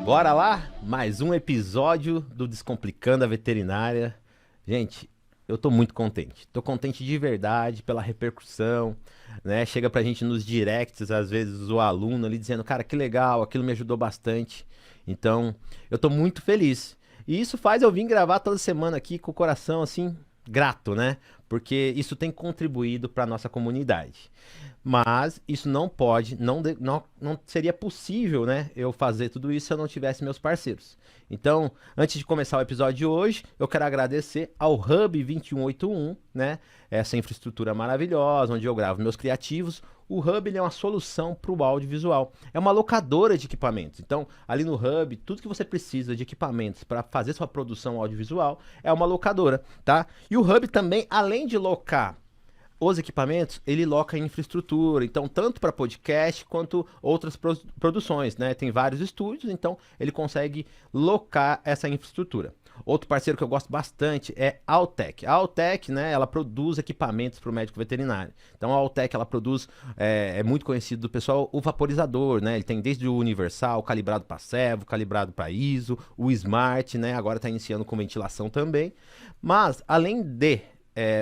Bora lá? Mais um episódio do Descomplicando a Veterinária. Gente, eu tô muito contente. Tô contente de verdade pela repercussão, né? Chega pra gente nos directs, às vezes, o aluno ali dizendo, cara, que legal, aquilo me ajudou bastante. Então, eu tô muito feliz. E isso faz eu vir gravar toda semana aqui com o coração, assim, grato, né? Porque isso tem contribuído para nossa comunidade. Mas isso não pode, não seria possível, né, eu fazer tudo isso se eu não tivesse meus parceiros. Então, antes de começar o episódio de hoje, eu quero agradecer ao Hub 2181, né, essa infraestrutura maravilhosa, onde eu gravo meus criativos. O Hub ele é uma solução para o audiovisual. É uma locadora de equipamentos. Então, ali no Hub, tudo que você precisa de equipamentos para fazer sua produção audiovisual é uma locadora, tá? E o Hub também, além de locar os equipamentos, ele loca infraestrutura, então tanto para podcast quanto outras produções, né? Tem vários estúdios, então ele consegue locar essa infraestrutura. Outro parceiro que eu gosto bastante é a Altec. A Altec, né, ela produz equipamentos para o médico veterinário. Então a Altec, ela produz, é muito conhecido do pessoal, o vaporizador, né? Ele tem desde o universal, calibrado para servo, calibrado para ISO, o Smart, né? Agora está iniciando com ventilação também. Mas, além de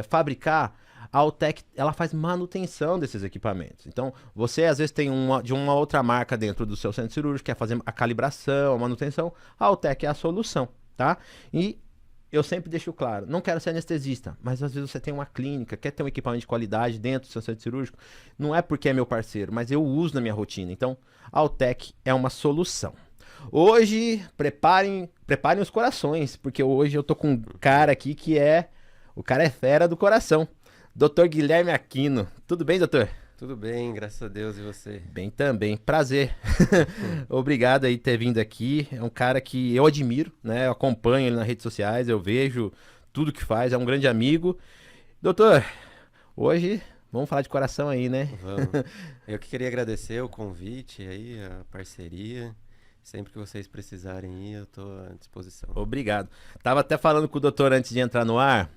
fabricar, a Altec, ela faz manutenção desses equipamentos. Então, você às vezes tem de uma outra marca dentro do seu centro cirúrgico, quer fazer a calibração, a manutenção, a Altec é a solução, tá? E eu sempre deixo claro, não quero ser anestesista, mas às vezes você tem uma clínica, quer ter um equipamento de qualidade dentro do seu centro cirúrgico, não é porque é meu parceiro, mas eu uso na minha rotina. Então, a Altec é uma solução. Hoje, preparem os corações, porque hoje eu tô com um cara aqui o cara é fera do coração. Doutor Guilherme Aquino. Tudo bem, doutor? Tudo bem, graças a Deus, e você? Bem também, prazer. Obrigado aí por ter vindo aqui. É um cara que eu admiro, né? Eu acompanho ele nas redes sociais, eu vejo tudo que faz, é um grande amigo. Doutor, hoje vamos falar de coração aí, né? Vamos. Eu que queria agradecer o convite aí, a parceria. Sempre que vocês precisarem ir, eu estou à disposição. Obrigado. Tava até falando com o doutor antes de entrar no ar.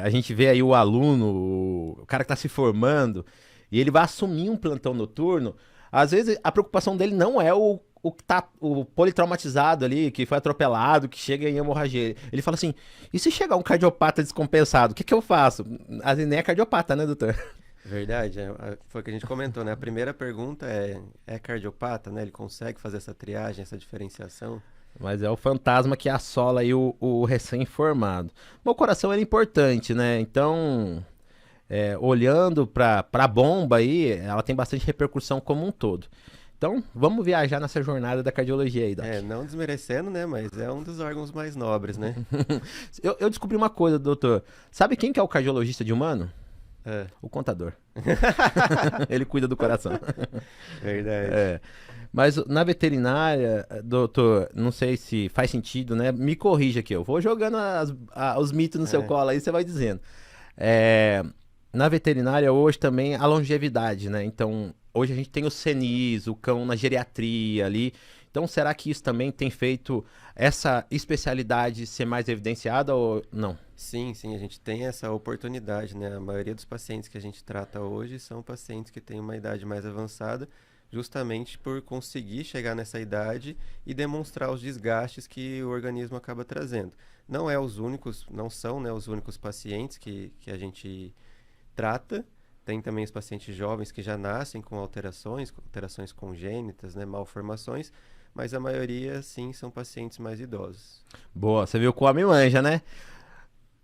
A gente vê aí o aluno, o cara que está se formando, e ele vai assumir um plantão noturno. Às vezes a preocupação dele não é o politraumatizado ali, que foi atropelado, que chega em hemorragia. Ele fala assim: e se chegar um cardiopata descompensado, o que que eu faço? Às vezes nem é cardiopata, né, doutor? Verdade, foi o que a gente comentou, né? A primeira pergunta é cardiopata, né? Ele consegue fazer essa triagem, essa diferenciação? Mas é o fantasma que assola aí o recém-formado. Mas o coração é importante, né? Então, olhando para a bomba aí, ela tem bastante repercussão como um todo. Então, vamos viajar nessa jornada da cardiologia aí, Doc. Não desmerecendo, né? Mas é um dos órgãos mais nobres, né? Eu descobri uma coisa, doutor. Sabe quem que é o cardiologista de humano? É. O contador. Ele cuida do coração. Verdade. Mas na veterinária, doutor, não sei se faz sentido, né? Me corrija aqui, eu vou jogando os mitos no seu colo aí, você vai dizendo. Na veterinária hoje também a longevidade, né? Então, hoje a gente tem o CNIS, o cão na geriatria ali. Então, será que isso também tem feito essa especialidade ser mais evidenciada ou não? Sim, sim, a gente tem essa oportunidade, né? A maioria dos pacientes que a gente trata hoje são pacientes que têm uma idade mais avançada, justamente por conseguir chegar nessa idade e demonstrar os desgastes que o organismo acaba trazendo. Não é os únicos, não são, né, os únicos pacientes que a gente trata. Tem também os pacientes jovens que já nascem com alterações congênitas, né, malformações, mas a maioria, sim, são pacientes mais idosos. Boa, você viu que o homem manja, né?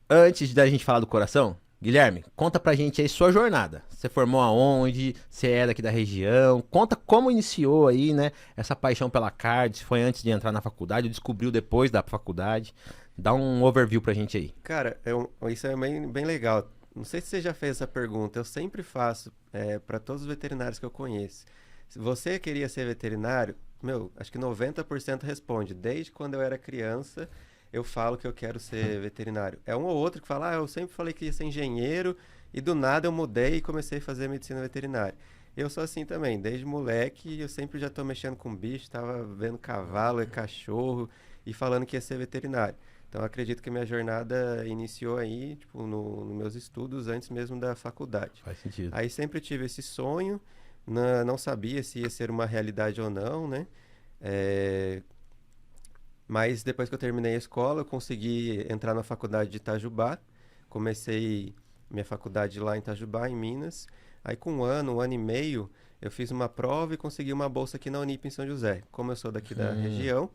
Antes da gente falar do coração, Guilherme, conta pra gente aí sua jornada. Você formou aonde? Você é daqui da região? Conta como iniciou aí, né? Essa paixão pela cardio. Se foi antes de entrar na faculdade ou descobriu depois da faculdade? Dá um overview pra gente aí. Cara, isso é bem legal. Não sei se você já fez essa pergunta. Eu sempre faço para todos os veterinários que eu conheço. Se você queria ser veterinário, acho que 90% responde. Desde quando eu era criança, eu falo que eu quero ser veterinário. É um ou outro que fala, eu sempre falei que ia ser engenheiro e do nada eu mudei e comecei a fazer medicina veterinária. Eu sou assim também, desde moleque eu sempre já estou mexendo com bicho, estava vendo cavalo e cachorro e falando que ia ser veterinário. Então eu acredito que a minha jornada iniciou aí, tipo, nos meus estudos antes mesmo da faculdade. Faz sentido. Aí sempre tive esse sonho, não sabia se ia ser uma realidade ou não, né? Mas depois que eu terminei a escola, eu consegui entrar na faculdade de Itajubá. Comecei minha faculdade lá em Itajubá, em Minas. Aí com um ano e meio, eu fiz uma prova e consegui uma bolsa aqui na Unip em São José. Como eu sou daqui da Hum, região,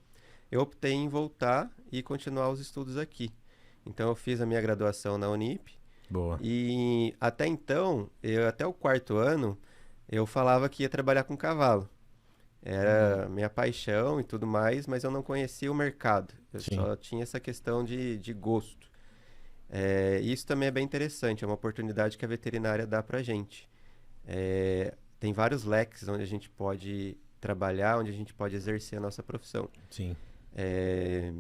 eu optei em voltar e continuar os estudos aqui. Então eu fiz a minha graduação na Unip boa. e até então, até o quarto ano, eu falava que ia trabalhar com cavalo. Era minha paixão e tudo mais, mas eu não conhecia o mercado. Eu Sim, só tinha essa questão de gosto. E isso também é bem interessante, é uma oportunidade que a veterinária dá pra gente. Tem vários leques onde a gente pode trabalhar, onde a gente pode exercer a nossa profissão. sim. É,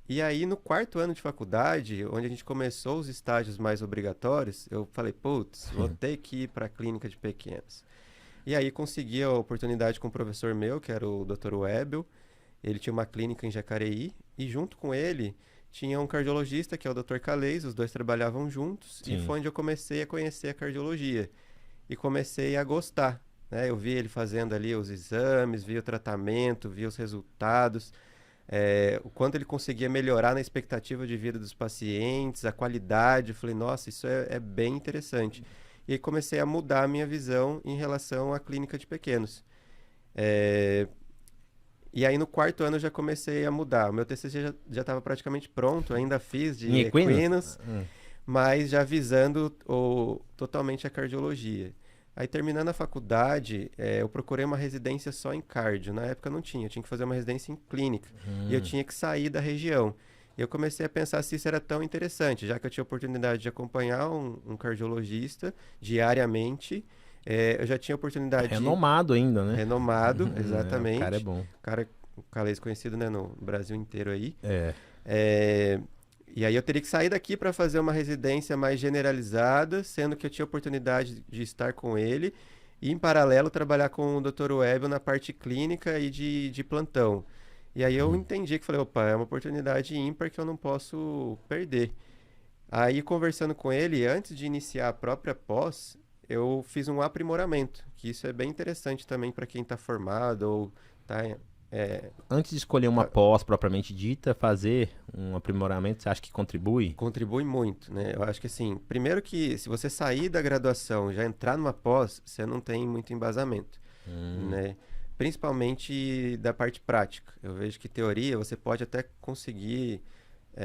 E aí, no quarto ano de faculdade, onde a gente começou os estágios mais obrigatórios, eu falei, putz, vou ter que ir para a clínica de pequenos. E aí consegui a oportunidade com um professor meu, que era o Dr. Webel. Ele tinha uma clínica em Jacareí e junto com ele tinha um cardiologista, que é o Dr. Calez, os dois trabalhavam juntos e Sim. foi onde eu comecei a conhecer a cardiologia e comecei a gostar, né? Eu vi ele fazendo ali os exames, vi o tratamento, vi os resultados, o quanto ele conseguia melhorar na expectativa de vida dos pacientes, a qualidade. Eu falei, nossa, isso é bem interessante. E aí comecei a mudar a minha visão em relação à clínica de pequenos. É, E aí no quarto ano eu já comecei a mudar. O meu TCC já estava praticamente pronto, ainda fiz Em de equinos? equinos, mas já visando totalmente a cardiologia. Aí terminando a faculdade, eu procurei uma residência só em cardio. Na época não tinha, eu tinha que fazer uma residência em clínica. E eu Hum, tinha que sair da região. E eu comecei a pensar se isso era tão interessante, já que eu tinha a oportunidade de acompanhar um cardiologista diariamente. Eu já tinha a oportunidade de renomado ainda, né? renomado, O cara é exatamente. bom. O Calais conhecido, né, no Brasil inteiro aí. É. É, E aí eu teria que sair daqui para fazer uma residência mais generalizada, sendo que eu tinha a oportunidade de estar com ele e, em paralelo, trabalhar com o Dr. Webel na parte clínica e de plantão. E aí eu entendi que falei, opa, é uma oportunidade ímpar que eu não posso perder. Aí, conversando com ele, antes de iniciar a própria pós, eu fiz um aprimoramento, que isso é bem interessante também para quem está formado ou está Antes de escolher uma tá, pós propriamente dita, fazer um aprimoramento, você acha que contribui? contribui muito, né? Eu acho que assim, primeiro que se você sair da graduação e já entrar numa pós, você não tem muito embasamento, Hum, né? Principalmente da parte prática. Eu vejo que teoria você pode até conseguir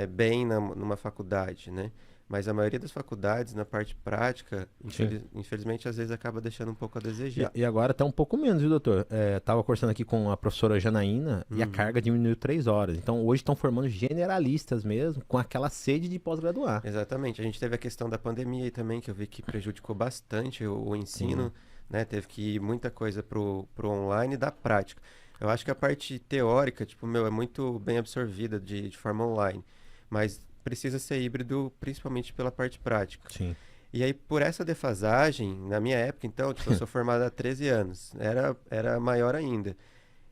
bem numa faculdade, né? Mas a maioria das faculdades, na parte prática, sim. infelizmente, às vezes acaba deixando um pouco a E, desejar. e agora até um pouco menos, viu, doutor? Tava conversando aqui com a professora Janaína e a Uhum. carga diminuiu 3 horas. Então hoje estão formando generalistas mesmo, com aquela sede de pós-graduar. Exatamente. A gente teve a questão da pandemia aí também, que eu vi que prejudicou bastante o Sim, ensino, né? Teve que ir muita coisa pro online e da prática. Eu acho que a parte teórica, tipo, meu, é muito bem absorvida de forma online, mas precisa ser híbrido principalmente pela parte prática. sim. E aí, por essa defasagem, na minha época, então, tipo, eu sou formado há 13 anos, era maior ainda.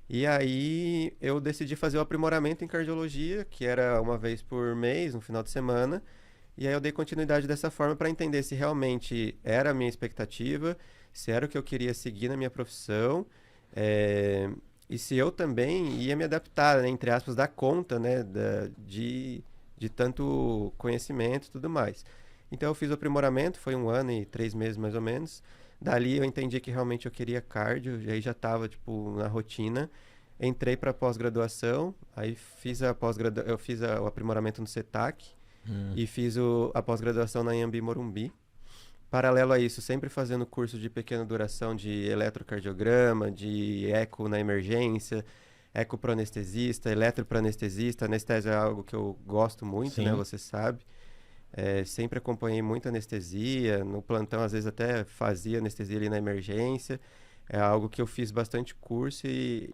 E aí eu decidi fazer o aprimoramento em cardiologia, que era uma vez por mês, no final de semana. E aí eu dei continuidade dessa forma para entender se realmente era a minha expectativa, se era o que eu queria seguir na minha profissão, eh, e se eu também ia me adaptar, né, entre aspas, dar conta, né, de tanto conhecimento e tudo mais. Então eu fiz o aprimoramento, foi 1 ano e 3 meses mais ou menos. Dali eu entendi que realmente eu queria cardio, e aí já estava tipo na rotina. Entrei para pós-graduação, aí eu fiz o aprimoramento no CETAC Hum, e fiz a pós-graduação na Anhembi Morumbi. Paralelo a isso, sempre fazendo curso de pequena duração de eletrocardiograma, de eco na emergência, eco pro anestesista, eletro pro anestesista. Anestesia é algo que eu gosto muito, né? sim. Você sabe. Sempre acompanhei muito anestesia, no plantão às vezes até fazia anestesia ali na emergência. É algo que eu fiz bastante curso e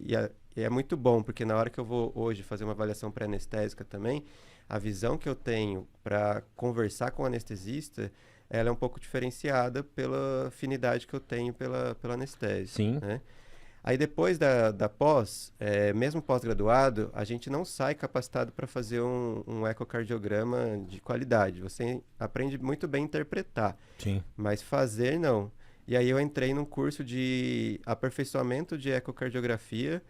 é muito bom, porque na hora que eu vou hoje fazer uma avaliação pré-anestésica também, a visão que eu tenho para conversar com o anestesista, ela é um pouco diferenciada pela afinidade que eu tenho pela anestésia, Sim. né? Aí depois da pós, mesmo pós-graduado, a gente não sai capacitado para fazer um ecocardiograma de qualidade. Você aprende muito bem a interpretar, Sim. mas fazer não. E aí eu entrei num curso de aperfeiçoamento de ecocardiografia,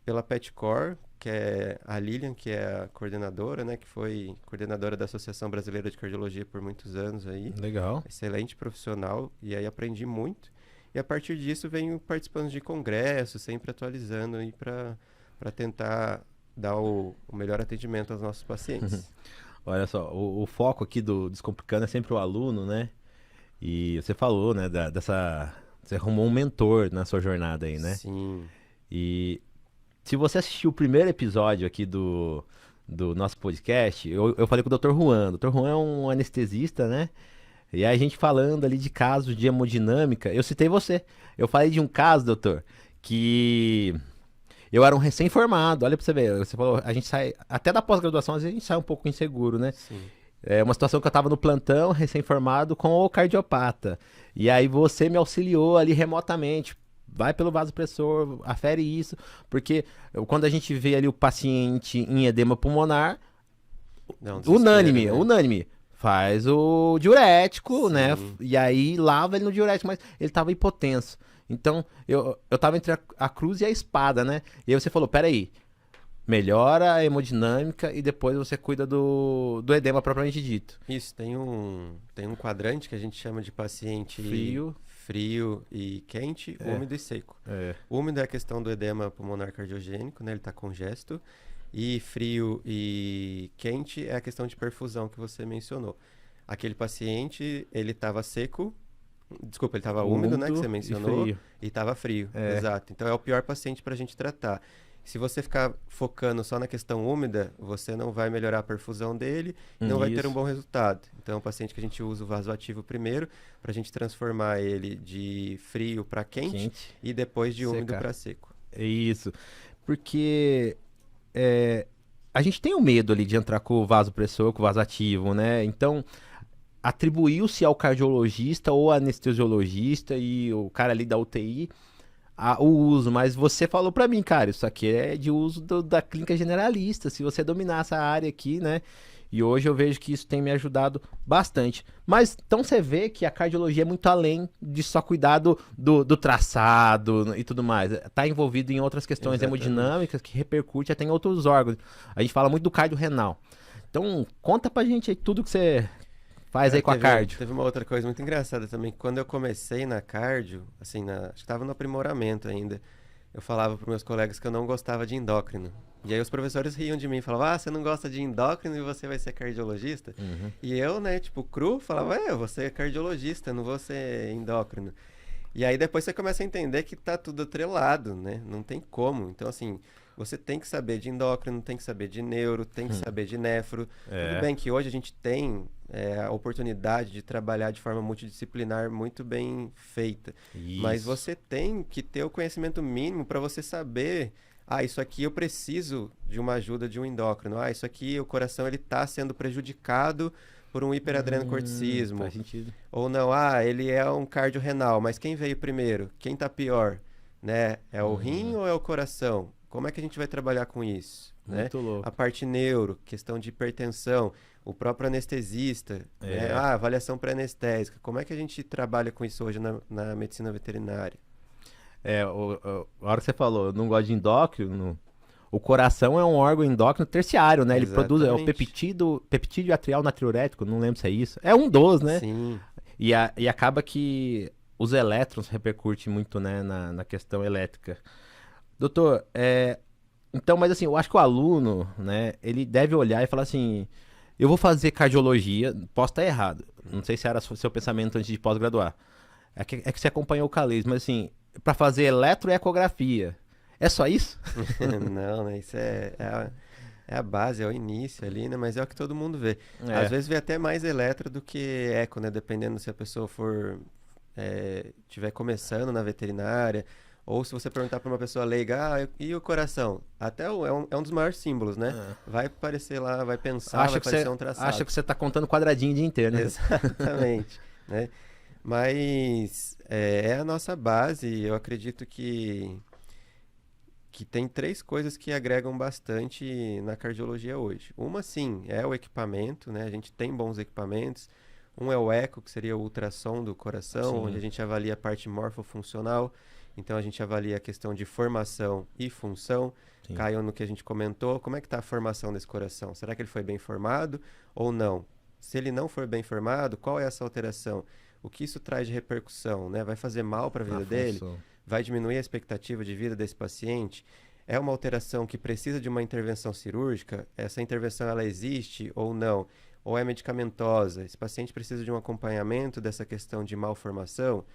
pela Petcor, que é a Lilian, que é a coordenadora, né? Que foi coordenadora da Associação Brasileira de Cardiologia por muitos anos aí. Legal. Excelente profissional, e aí aprendi muito. E a partir disso venho participando de congressos, sempre atualizando aí para tentar dar o melhor atendimento aos nossos pacientes. Olha só, o foco aqui do Descomplicando é sempre o aluno, né? E você falou, né, dessa... Você arrumou um mentor na sua jornada aí, né? Sim. E se você assistiu o primeiro episódio aqui do nosso podcast, eu falei com o Dr. Juan. O Dr. Juan é um anestesista, né? E aí a gente falando ali de casos de hemodinâmica, eu citei você. Eu falei de um caso, doutor, que eu era um recém-formado. Olha pra você ver, você falou, a gente sai, até da pós-graduação, às vezes a gente sai um pouco inseguro, né? Sim. É uma situação que eu tava no plantão, recém-formado, com o cardiopata. E aí você me auxiliou ali remotamente. Vai pelo vasopressor, afere isso, porque quando a gente vê ali o paciente em edema pulmonar, Dá um desespero, unânime, né? unânime. Faz o diurético, né? Sim. E aí lava ele no diurético, mas ele tava hipotenso. Então, eu tava entre a cruz e a espada, né? E aí você falou, peraí, melhora a hemodinâmica e depois você cuida do edema propriamente dito. Isso, tem um quadrante que a gente chama de paciente frio e quente, úmido e seco. É. Úmido é a questão do edema pulmonar cardiogênico, né? Ele está congesto. E frio e quente é a questão de perfusão que você mencionou. Aquele paciente, ele estava seco, desculpa, ele estava úmido, né? Que você mencionou, e estava frio. Exato. Então é o pior paciente para a gente tratar. Se você ficar focando só na questão úmida, você não vai melhorar a perfusão dele e não vai ter um bom resultado. Então, é um paciente que a gente usa o vasoativo primeiro, para a gente transformar ele de frio para quente e depois de úmido para seco. Isso. Porque a gente tem o medo ali de entrar com o vasopressor, com o vasoativo, né? Então, atribuiu-se ao cardiologista ou anestesiologista e o cara ali da UTI o uso, mas você falou pra mim, cara, isso aqui é de uso da clínica generalista, se você dominar essa área aqui, né? E hoje eu vejo que isso tem me ajudado bastante. Mas, então você vê que a cardiologia é muito além de só cuidar do traçado e tudo mais. Tá envolvido em outras questões hemodinâmicas que repercute até em outros órgãos. A gente fala muito do cardio renal. Então, conta pra gente aí tudo que você faz aí com a cardio. Teve uma outra coisa muito engraçada também. Quando eu comecei na cardio, assim, acho que estava no aprimoramento ainda, eu falava para meus colegas que eu não gostava de endócrino. E aí os professores riam de mim, falavam, você não gosta de endócrino e você vai ser cardiologista? E eu, né, tipo, cru, falava, eu vou ser cardiologista, não vou ser endócrino. E aí depois você começa a entender que tá tudo atrelado, né? Não tem como. Então, assim, você tem que saber de endócrino, tem que saber de neuro, tem que saber de nefro. Tudo bem que hoje a gente tem a oportunidade de trabalhar de forma multidisciplinar muito bem feita. Isso. Mas você tem que ter o conhecimento mínimo para você saber, isso aqui eu preciso de uma ajuda de um endócrino. Isso aqui o coração ele tá sendo prejudicado por um hiperadrenocorticismo. Faz sentido. Ou não, ele é um cardiorrenal, mas quem veio primeiro? Quem tá pior? Né? É o rim ou é o coração? Como é que a gente vai trabalhar com isso? Muito louco. A parte neuro, questão de hipertensão, o próprio anestesista, né? Avaliação pré-anestésica. Como é que a gente trabalha com isso hoje na medicina veterinária? A hora que você falou, eu não gosto de endócrino, o coração é um órgão endócrino terciário, né? Ele produz o peptídeo atrial natriurético, não lembro se é isso. É um dos, né? Sim. E acaba que os elétrons repercutem muito, né, na questão elétrica. Doutor, então, mas assim, eu acho que o aluno, né, ele deve olhar e falar assim, eu vou fazer cardiologia, posso estar errado, não sei se era seu pensamento antes de pós-graduar, é que você acompanhou o CALES, mas assim, para fazer eletroecografia, é só isso? Não, né, isso é a base, é o início ali, né, mas é o que todo mundo vê. Às vezes vê até mais eletro do que eco, né, dependendo se a pessoa for, estiver começando na veterinária. Ou se você perguntar para uma pessoa leiga, e o coração? Até é um dos maiores símbolos, né? Vai aparecer lá, vai pensar, vai aparecer um traçado. Acha que você está contando quadradinho o dia inteiro, né? Exatamente. Né? Mas é a nossa base. Eu acredito que tem 3 coisas que agregam bastante na cardiologia hoje. Uma, sim, é o equipamento, né? A gente tem bons equipamentos. Um é o eco, que seria o ultrassom do coração, onde a gente avalia a parte morfofuncional. Então a gente avalia a questão de formação e função. Sim. Caiu no que a gente comentou, como é que está a formação desse coração? Será que ele foi bem formado ou não? Se ele não for bem formado, qual é essa alteração? O que isso traz de repercussão, né? Vai fazer mal para a vida dele? Vai diminuir a expectativa de vida desse paciente? É uma alteração que precisa de uma intervenção cirúrgica? Essa intervenção ela existe ou não? Ou é medicamentosa? Esse paciente precisa de um acompanhamento dessa questão de malformação?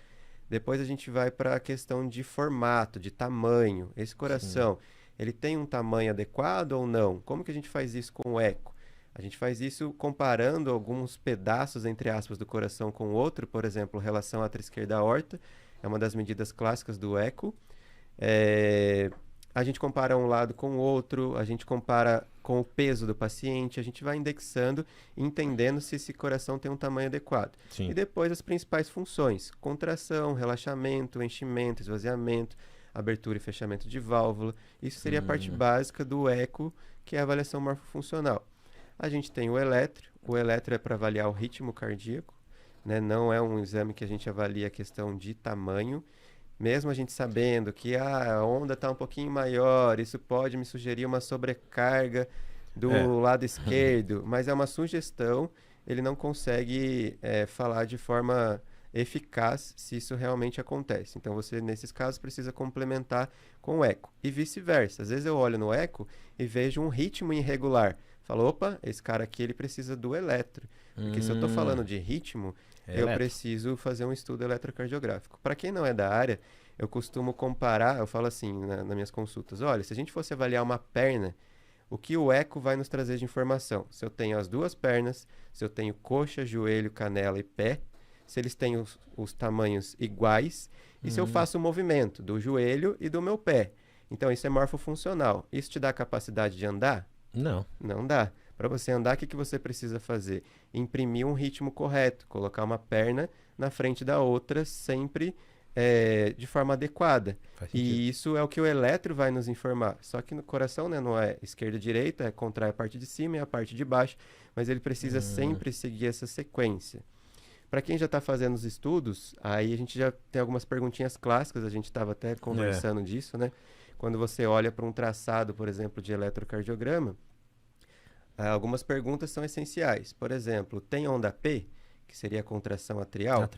Depois a gente vai para a questão de formato, de tamanho. Esse coração, ele tem um tamanho adequado ou não? Como que a gente faz isso com o eco? A gente faz isso comparando alguns pedaços, entre aspas, do coração com o outro, por exemplo, relação átrio esquerda aorta, é uma das medidas clássicas do eco. A gente compara um lado com o outro, a gente compara com o peso do paciente, a gente vai indexando, entendendo se esse coração tem um tamanho adequado. Sim. E depois as principais funções: contração, relaxamento, enchimento, esvaziamento, abertura e fechamento de válvula. Isso seria a parte básica do eco, que é a avaliação morfofuncional. A gente tem o eletro é para avaliar o ritmo cardíaco, né? Não é um exame que a gente avalia a questão de tamanho. Mesmo a gente sabendo que a onda está um pouquinho maior, isso pode me sugerir uma sobrecarga do lado esquerdo, mas é uma sugestão, ele não consegue falar de forma eficaz se isso realmente acontece. Então você, nesses casos, precisa complementar com o eco. E vice-versa. Às vezes eu olho no eco e vejo um ritmo irregular. Falo, opa, esse cara aqui ele precisa do eletro. Porque se eu estou falando de ritmo, eu preciso fazer um estudo eletrocardiográfico. Para quem não é da área, eu costumo comparar, eu falo assim nas minhas consultas, olha, se a gente fosse avaliar uma perna, o que o eco vai nos trazer de informação? Se eu tenho as duas pernas, se eu tenho coxa, joelho, canela e pé, se eles têm os tamanhos iguais, e se eu faço o movimento do joelho e do meu pé. Então isso é morfofuncional. Isso te dá a capacidade de andar? Não. Não dá. Para você andar, o que você precisa fazer? Imprimir um ritmo correto, colocar uma perna na frente da outra, sempre de forma adequada. E isso é o que o eletro vai nos informar. Só que no coração, né, não é esquerda e direita, contrai a parte de cima e a parte de baixo, mas ele precisa sempre seguir essa sequência. Para quem já está fazendo os estudos, aí a gente já tem algumas perguntinhas clássicas, a gente estava até conversando disso, né? Quando você olha para um traçado, por exemplo, de eletrocardiograma, algumas perguntas são essenciais. Por exemplo, tem onda P, que seria a contração atrial?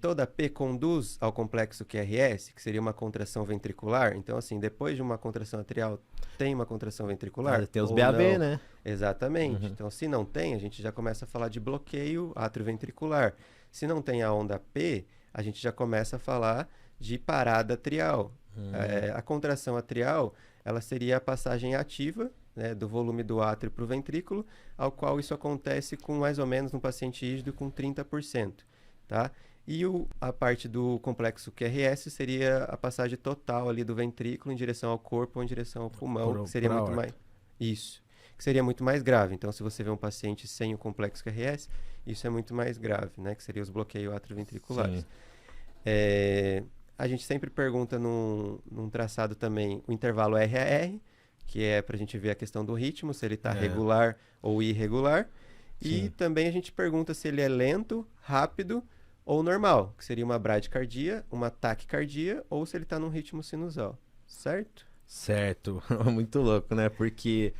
Toda P conduz ao complexo QRS, que seria uma contração ventricular? Então, assim, depois de uma contração atrial, tem uma contração ventricular? Tem os BAV, né? Exatamente. Então, se não tem, a gente já começa a falar de bloqueio atrioventricular. Se não tem a onda P, a gente já começa a falar de parada atrial. A contração atrial, ela seria a passagem ativa, né, do volume do átrio para o ventrículo, ao qual isso acontece com mais ou menos no paciente rígido com 30%. Tá? E a parte do complexo QRS seria a passagem total ali do ventrículo em direção ao corpo ou em direção ao pulmão, que seria muito mais... Isso, que seria muito mais grave. Então, se você vê um paciente sem o complexo QRS, isso é muito mais grave, né? Que seria os bloqueios atrioventriculares. A gente sempre pergunta num traçado também o intervalo RAR, que é para a gente ver a questão do ritmo, se ele está regular ou irregular. E também a gente pergunta se ele é lento, rápido ou normal, que seria uma bradicardia, uma taquicardia, ou se ele está num ritmo sinusal, certo? Certo, muito louco, né? Porque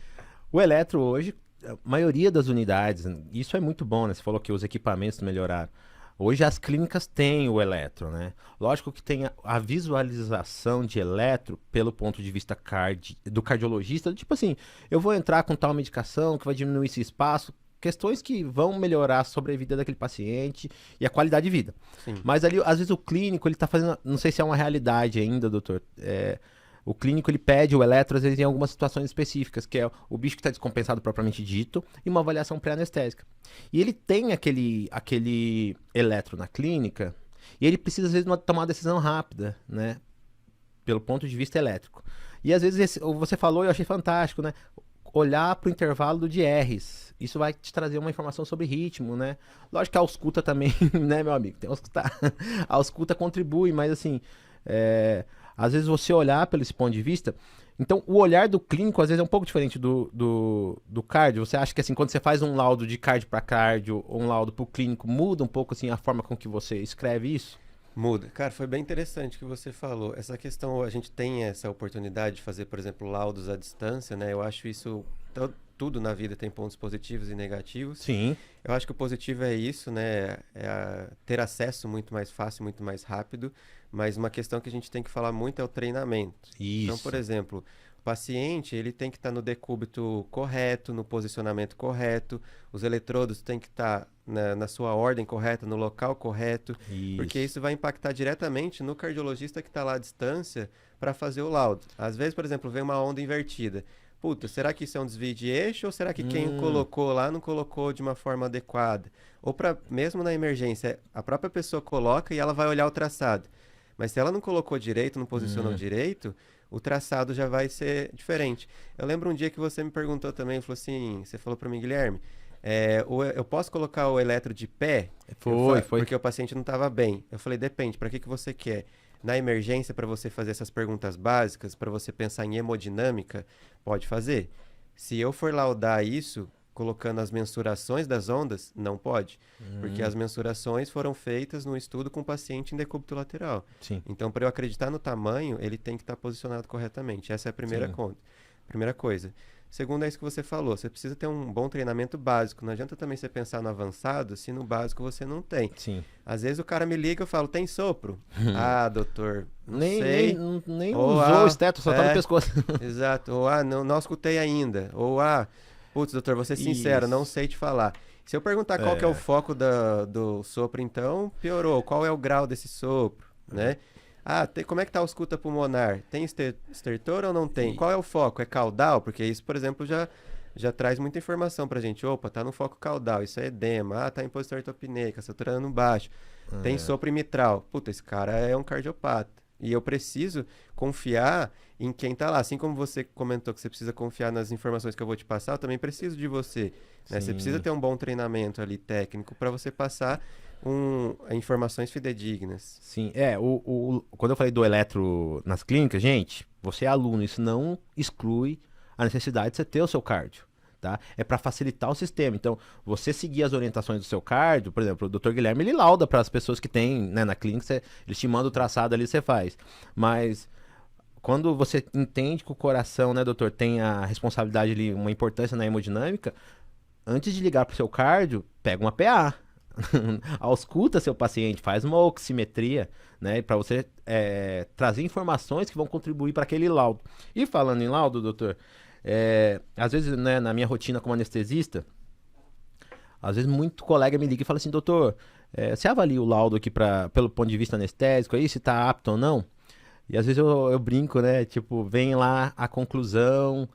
o eletro hoje, a maioria das unidades, isso é muito bom, né? Você falou que os equipamentos melhoraram. Hoje as clínicas têm o eletro, né? Lógico que tem a visualização de eletro pelo ponto de vista do cardiologista, tipo assim, eu vou entrar com tal medicação que vai diminuir esse espaço, questões que vão melhorar a sobrevida daquele paciente e a qualidade de vida. Sim. Mas ali, às vezes o clínico, ele tá fazendo, não sei se é uma realidade ainda, doutor, o clínico, ele pede o eletro, às vezes, em algumas situações específicas, que é o bicho que está descompensado propriamente dito, e uma avaliação pré-anestésica. E ele tem aquele eletro na clínica, e ele precisa, às vezes, tomar uma decisão rápida, né? Pelo ponto de vista elétrico. E, às vezes, você falou, e eu achei fantástico, né? Olhar para o intervalo de R's. Isso vai te trazer uma informação sobre ritmo, né? Lógico que a ausculta também, né, meu amigo? Tem ausculta. A ausculta contribui, mas assim, às vezes você olhar pelo esse ponto de vista... Então, o olhar do clínico, às vezes, é um pouco diferente do cardio. Você acha que, assim, quando você faz um laudo de cardio para cardio ou um laudo para o clínico, muda um pouco, assim, a forma com que você escreve isso? Muda. Cara, foi bem interessante o que você falou. Essa questão, a gente tem essa oportunidade de fazer, por exemplo, laudos à distância, né? Eu acho isso. Tudo na vida tem pontos positivos e negativos. Sim, Eu acho que o positivo é isso, né? Ter acesso muito mais fácil, muito mais rápido. Mas uma questão que a gente tem que falar muito é o treinamento. Então, por isso. exemplo, o paciente ele tem que estar no decúbito correto, no posicionamento correto. Os eletrodos têm que estar na sua ordem correta, no local correto, porque Isso. isso vai impactar diretamente no cardiologista que está lá à distância para fazer o laudo. Às vezes, por exemplo, vem uma onda invertida. Puta, será que isso é um desvio de eixo ou será que quem Hum, colocou lá não colocou de uma forma adequada? Ou para mesmo na emergência, a própria pessoa coloca e ela vai olhar o traçado. Mas se ela não colocou direito, não posicionou hum. direito, o traçado já vai ser diferente. Eu lembro um dia que você me perguntou também, falou assim, você falou para mim, Guilherme, eu posso colocar o eletro de pé? Foi. Porque o paciente não estava bem. Eu falei, depende, para que que você quer? Na emergência, para você fazer essas perguntas básicas, para você pensar em hemodinâmica, pode fazer. Se eu for laudar isso, colocando as mensurações das ondas, não pode. Porque Hum, as mensurações foram feitas no estudo com o paciente em decúbito lateral. sim, Então, para eu acreditar no tamanho, ele tem que estar posicionado corretamente. Essa é a primeira sim, primeira coisa. Segundo, é isso que você falou. Você precisa ter um bom treinamento básico. Não adianta também você pensar no avançado se no básico você não tem. sim. Às vezes o cara me liga e eu falo, tem sopro? Ah, doutor, não Nem, nem, sei. nem Ou, usou o esteto, só tá no é, pescoço. exato. Ou, não escutei ainda. Ou, putz, doutor, vou ser sincero, não Isso. sei te falar. Se eu perguntar qual que é o É. foco do sopro, então, piorou. Qual é o grau desse sopro, né? Como é que tá a ausculta pulmonar? Tem estertor ou não tem? E- Qual é o foco? É caudal? Porque isso, por exemplo, já traz muita informação pra gente. Opa, tá no foco caudal, isso é edema. Tá em posição ortopneica, saturando baixo. Tem é, sopro mitral. Puta, esse cara é um cardiopata. E eu preciso confiar em quem tá lá. Assim como você comentou que você precisa confiar nas informações que eu vou te passar, eu também preciso de você, né? Você precisa sim, ter um bom treinamento ali técnico para você passar informações fidedignas. sim. Quando eu falei do eletro nas clínicas, gente, você é aluno, isso não exclui a necessidade de você ter o seu cardio. Tá? É para facilitar o sistema. Então, você seguir as orientações do seu cardio, por exemplo, o Dr. Guilherme ele lauda para as pessoas que têm, né, na clínica, ele te manda o traçado ali, você faz. Mas quando você entende que o coração, né, doutor, tem a responsabilidade ali, uma importância na hemodinâmica, antes de ligar pro seu cardio, pega uma PA. Ausculta seu paciente, faz uma oximetria, né, para você trazer informações que vão contribuir para aquele laudo. E falando em laudo, doutor, às vezes, né, na minha rotina como anestesista, às vezes muito colega me liga e fala assim, doutor, você avalia o laudo aqui pelo ponto de vista anestésico aí, se tá apto ou não? E às vezes eu brinco, né? Tipo, vem lá a conclusão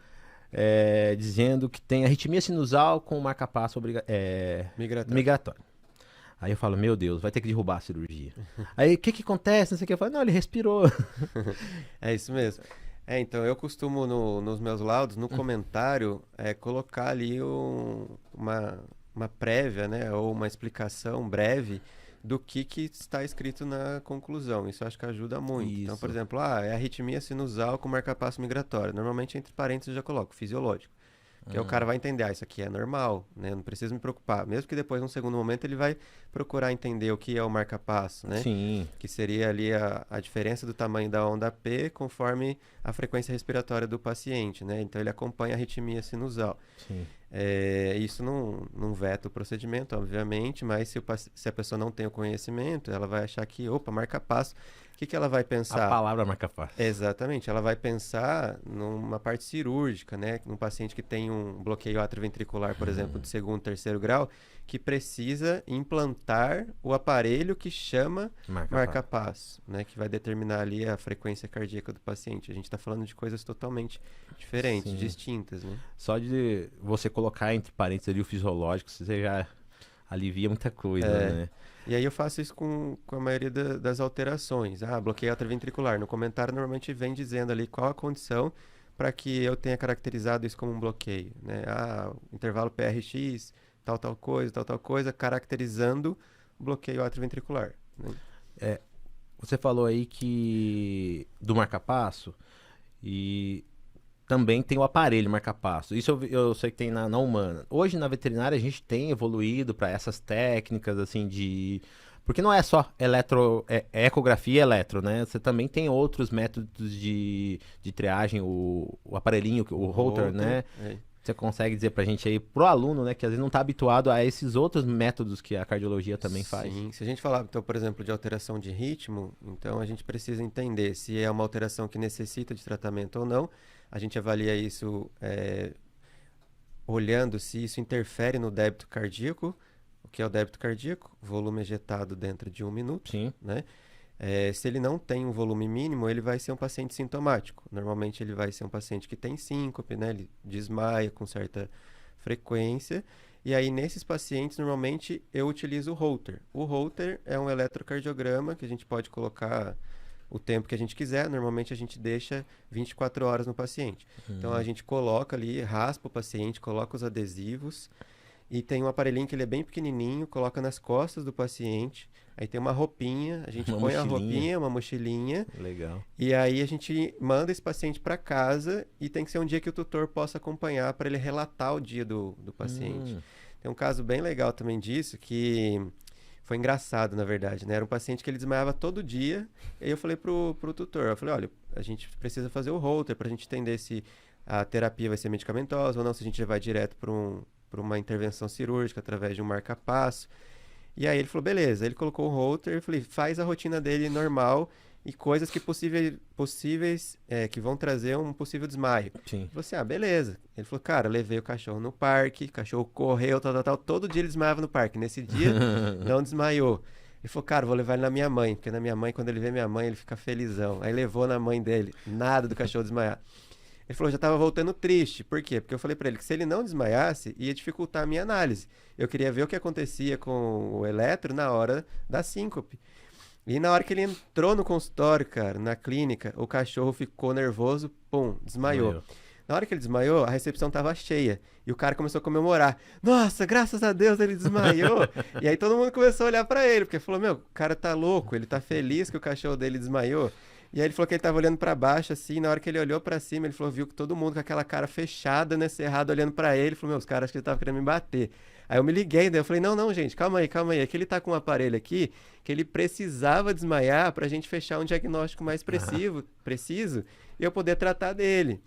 dizendo que tem arritmia sinusal com marca-passo Migratório. migratório. Aí eu falo, meu Deus, vai ter que derrubar a cirurgia. Aí o que que acontece? Não sei o que. Eu falo, não, ele respirou. É isso mesmo. Então, eu costumo nos meus laudos, no comentário, colocar ali uma prévia, né, ou uma explicação breve do que está escrito na conclusão. Isso eu acho que ajuda muito. Então, por Isso. exemplo, é arritmia sinusal com marca-passo migratório. Normalmente, entre parênteses, eu já coloco fisiológico. Que aí o cara vai entender, isso aqui é normal, né? Não preciso me preocupar. Mesmo que depois, num segundo momento, ele vai procurar entender o que é o marca-passo, né? Sim, Que seria ali a diferença do tamanho da onda P conforme a frequência respiratória do paciente, né? Então ele acompanha a arritmia sinusal. sim. Isso não veta o procedimento, obviamente, mas se a pessoa não tem o conhecimento, ela vai achar que, opa, marca-passo. O que que ela vai A pensar? palavra marca-passo. Exatamente, ela vai pensar numa parte cirúrgica, né? Num paciente que tem um bloqueio atrioventricular, por exemplo, de segundo, terceiro grau, que precisa implantar o aparelho que chama Marca-passo. marca-passo, né? Que vai determinar ali a frequência cardíaca do paciente. A gente está falando de coisas totalmente diferentes, Sim. distintas, né? Só de você colocar entre parênteses ali o fisiológico, você já alivia muita coisa, né? E aí eu faço isso com a maioria das alterações. Bloqueio atrioventricular. No comentário normalmente vem dizendo ali qual a condição para que eu tenha caracterizado isso como um bloqueio, né? Intervalo PRX, tal coisa, caracterizando o bloqueio atrioventricular, né? Você falou aí que do marca-passo e também tem o aparelho marca-passo. Isso eu sei que tem na humana. Hoje na veterinária a gente tem evoluído para essas técnicas assim de Porque não é só ecografia e eletro, né? Você também tem outros métodos de triagem, o aparelhinho, o Holter, né? Você consegue dizer pra gente aí, pro aluno, né, que às vezes não tá habituado a esses outros métodos que a cardiologia também faz. Sim, se a gente falar, então, por exemplo, de alteração de ritmo, então a gente precisa entender se é uma alteração que necessita de tratamento ou não. A gente avalia isso olhando se isso interfere no débito cardíaco. O que é o débito cardíaco? Volume ejetado dentro de 1 minuto, Sim. né? Se ele não tem um volume mínimo, ele vai ser um paciente sintomático. Normalmente ele vai ser um paciente que tem síncope, né? Ele desmaia com certa frequência. E aí, nesses pacientes, normalmente eu utilizo o Holter. O Holter é um eletrocardiograma que a gente pode colocar o tempo que a gente quiser. Normalmente a gente deixa 24 horas no paciente. Então a gente coloca ali, raspa o paciente, coloca os adesivos. E tem um aparelhinho que ele é bem pequenininho, coloca nas costas do paciente. Aí tem uma roupinha, a gente põe a roupinha, uma mochilinha. Legal. E aí a gente manda esse paciente para casa e tem que ser um dia que o tutor possa acompanhar para ele relatar o dia do paciente. Tem um caso bem legal também disso, que foi engraçado, na verdade, né? Era um paciente que ele desmaiava todo dia. E aí eu falei pro tutor, eu falei, olha, a gente precisa fazer o Holter para a gente entender se a terapia vai ser medicamentosa ou não, se a gente já vai direto para uma intervenção cirúrgica através de um marca-passo. E aí ele falou, beleza. Ele colocou o Holter, eu falei, faz a rotina dele normal e coisas que possíveis que vão trazer um possível desmaio. Sim. Eu falei assim, beleza. Ele falou, cara, levei o cachorro no parque, o cachorro correu, tal. Todo dia ele desmaiava no parque. Nesse dia, não desmaiou. Ele falou, cara, vou levar ele na minha mãe, porque na minha mãe, quando ele vê minha mãe, ele fica felizão. Aí levou na mãe dele, nada do cachorro desmaiar. Ele falou, já tava voltando triste. Por quê? Porque eu falei pra ele que se ele não desmaiasse, ia dificultar a minha análise. Eu queria ver o que acontecia com o eletro na hora da síncope. E na hora que ele entrou no consultório, cara, na clínica, o cachorro ficou nervoso, pum, desmaiou. Na hora que ele desmaiou, a recepção tava cheia. E o cara começou a comemorar. Nossa, graças a Deus ele desmaiou. E aí todo mundo começou a olhar pra ele, porque falou, meu, o cara tá louco, ele tá feliz que o cachorro dele desmaiou. E aí ele falou que ele tava olhando pra baixo, assim, na hora que ele olhou pra cima, ele falou, viu que todo mundo com aquela cara fechada, né, cerrado, olhando pra ele, falou, meu, os caras acho que ele tava querendo me bater. Aí eu me liguei, daí eu falei, não, gente, calma aí, é que ele tá com um aparelho aqui, que ele precisava desmaiar pra gente fechar um diagnóstico mais preciso, e eu poder tratar dele.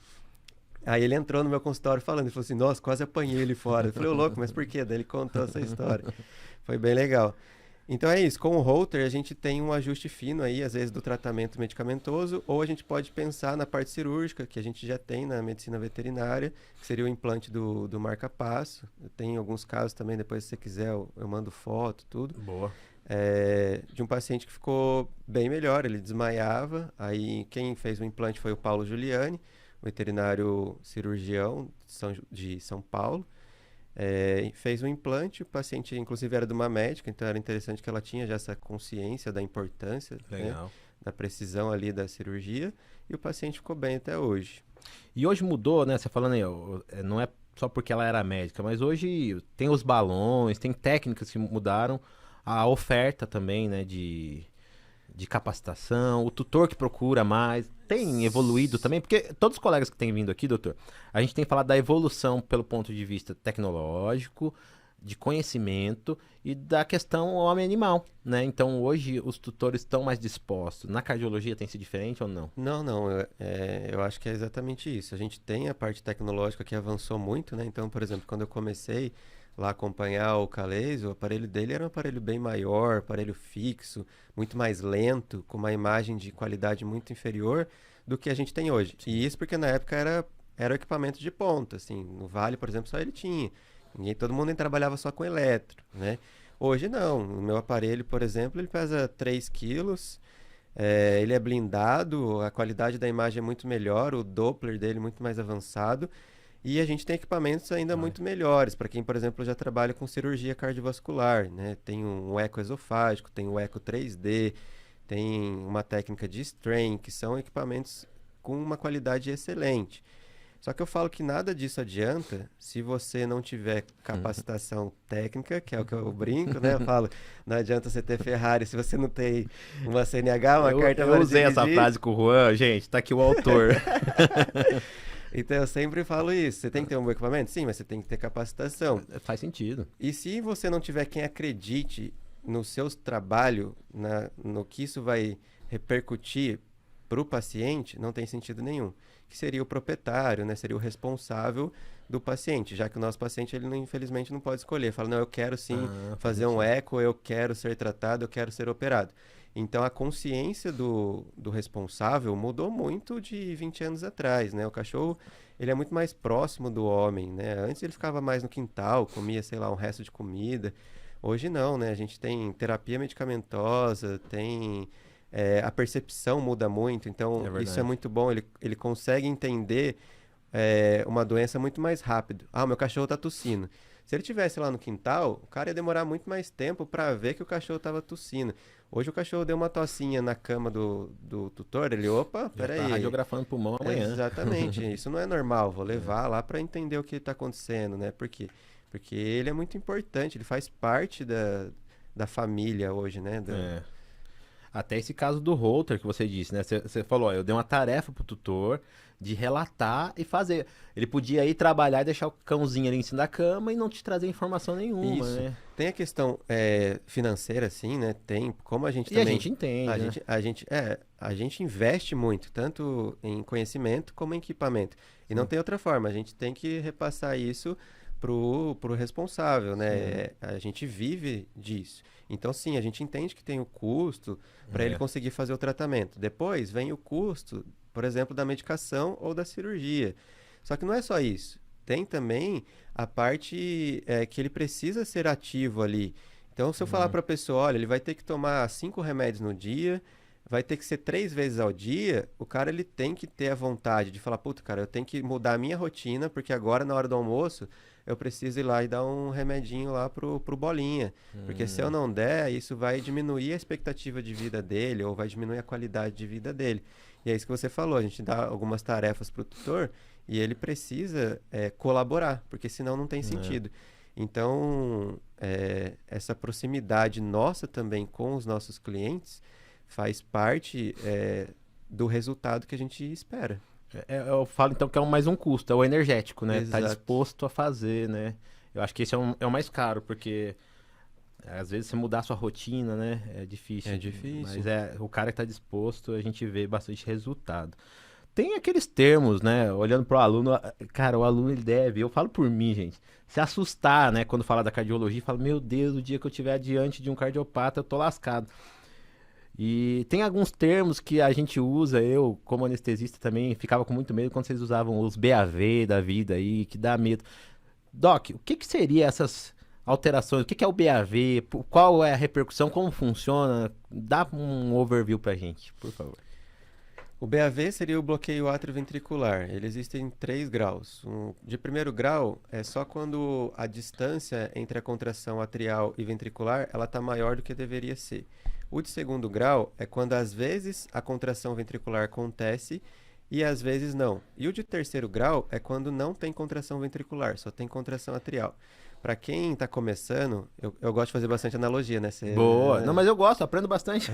Aí ele entrou no meu consultório falando, ele falou assim, nossa, quase apanhei ele fora. Eu falei, ô louco, mas por quê? Daí ele contou essa história. Foi bem legal. Então é isso, com o Holter a gente tem um ajuste fino aí, às vezes do tratamento medicamentoso, ou a gente pode pensar na parte cirúrgica, que a gente já tem na medicina veterinária, que seria o implante do marca-passo. Tem alguns casos também, depois se você quiser eu mando foto, tudo. Boa. De um paciente que ficou bem melhor, ele desmaiava, aí quem fez o implante foi o Paulo Giuliani, veterinário cirurgião de São Paulo. Fez um implante, o paciente inclusive era de uma médica, então era interessante que ela tinha já essa consciência da importância, né, da precisão ali da cirurgia, e o paciente ficou bem até hoje. E hoje mudou, né, você falando aí, não é só porque ela era médica, mas hoje tem os balões, tem técnicas que mudaram, a oferta também, né, de capacitação, o tutor que procura mais, tem evoluído também, porque todos os colegas que têm vindo aqui, doutor, a gente tem falado da evolução pelo ponto de vista tecnológico, de conhecimento e da questão homem-animal, né? Então hoje os tutores estão mais dispostos. Na cardiologia tem sido diferente ou não? Não, eu acho que é exatamente isso. A gente tem a parte tecnológica que avançou muito, né? Então, por exemplo, quando eu comecei lá acompanhar o Calais, o aparelho dele era um aparelho bem maior, aparelho fixo, muito mais lento, com uma imagem de qualidade muito inferior do que a gente tem hoje. Sim. E isso porque na época era o equipamento de ponta, assim, no Vale, por exemplo, só ele tinha. Todo mundo trabalhava só com eletro, né? Hoje não, o meu aparelho, por exemplo, ele pesa 3 quilos, ele é blindado, a qualidade da imagem é muito melhor, o Doppler dele é muito mais avançado. E a gente tem equipamentos ainda muito melhores, para quem, por exemplo, já trabalha com cirurgia cardiovascular, né? Tem um eco esofágico, tem o eco 3D, tem uma técnica de strain, que são equipamentos com uma qualidade excelente. Só que eu falo que nada disso adianta se você não tiver capacitação técnica, que é o que eu brinco, né? Eu falo, não adianta você ter Ferrari se você não tem uma CNH, uma carta Eu usei essa frase com o Juan, gente, tá aqui o autor. Então eu sempre falo isso, você tem que ter um bom equipamento? Sim, mas você tem que ter capacitação. Faz sentido. E se você não tiver quem acredite no seu trabalho, no que isso vai repercutir para o paciente, não tem sentido nenhum. Que seria o proprietário, né? Seria o responsável do paciente, já que o nosso paciente, ele infelizmente não pode escolher. Fala, não, eu quero sim fazer um eco, eu quero ser tratado, eu quero ser operado. Então, a consciência do responsável mudou muito de 20 anos atrás, né? O cachorro, ele é muito mais próximo do homem, né? Antes ele ficava mais no quintal, comia, sei lá, um resto de comida. Hoje não, né? A gente tem terapia medicamentosa, tem... a percepção muda muito, então isso é muito bom. Ele consegue entender uma doença muito mais rápido. Ah, o meu cachorro tá tossindo. Se ele tivesse lá no quintal, o cara ia demorar muito mais tempo para ver que o cachorro estava tossindo. Hoje o cachorro deu uma tossinha na cama do tutor, ele, opa, peraí. Tá radiografando o pulmão amanhã. Exatamente, isso não é normal, vou levar lá para entender o que está acontecendo, né? Por quê? Porque ele é muito importante, ele faz parte da família hoje, né? Até esse caso do Holter que você disse, né? Você falou, ó, eu dei uma tarefa pro tutor de relatar e fazer. Ele podia ir trabalhar e deixar o cãozinho ali em cima da cama e não te trazer informação nenhuma, isso. né? Tem a questão financeira, assim, né? Tem, como a gente E também... a gente entende, né? A gente investe muito, tanto em conhecimento como em equipamento. E não tem outra forma, a gente tem que repassar isso pro responsável, né? A gente vive disso. Então, sim, a gente entende que tem o custo para ele conseguir fazer o tratamento. Depois vem o custo, por exemplo, da medicação ou da cirurgia. Só que não é só isso. Tem também a parte que ele precisa ser ativo ali. Então, se eu falar para a pessoa, olha, ele vai ter que tomar 5 remédios no dia, vai ter que ser 3 vezes ao dia, o cara ele tem que ter a vontade de falar, puta, cara, eu tenho que mudar a minha rotina, porque agora, na hora do almoço, eu preciso ir lá e dar um remedinho lá pro bolinha. Porque se eu não der, isso vai diminuir a expectativa de vida dele, ou vai diminuir a qualidade de vida dele. E é isso que você falou, a gente dá algumas tarefas pro tutor e ele precisa colaborar, porque senão não tem sentido. Então, essa proximidade nossa também com os nossos clientes faz parte do resultado que a gente espera. Eu falo então que é mais um custo, é o energético, né? Exato. Tá disposto a fazer, né? Eu acho que esse é o mais caro, porque às vezes você mudar a sua rotina, né? É difícil. É difícil. Mas o cara que tá disposto, a gente vê bastante resultado. Tem aqueles termos, né? Olhando pro aluno, cara, o aluno ele deve, eu falo por mim, gente, se assustar, né? Quando fala da cardiologia, fala, meu Deus, o dia que eu estiver diante de um cardiopata, eu tô lascado. E tem alguns termos que a gente usa, eu como anestesista também ficava com muito medo quando vocês usavam os BAV da vida aí, que dá medo. Doc, o que seria essas alterações? O que é o BAV? Qual é a repercussão? Como funciona? Dá um overview pra gente, por favor. O BAV seria o bloqueio atrioventricular. Ele existe em 3 graus. De primeiro grau é só quando a distância entre a contração atrial e ventricular ela está maior do que deveria ser. O de segundo grau é quando às vezes a contração ventricular acontece e às vezes não. E o de terceiro grau é quando não tem contração ventricular, só tem contração atrial. Para quem está começando, eu gosto de fazer bastante analogia, né? Boa. Não, mas eu gosto, aprendo bastante.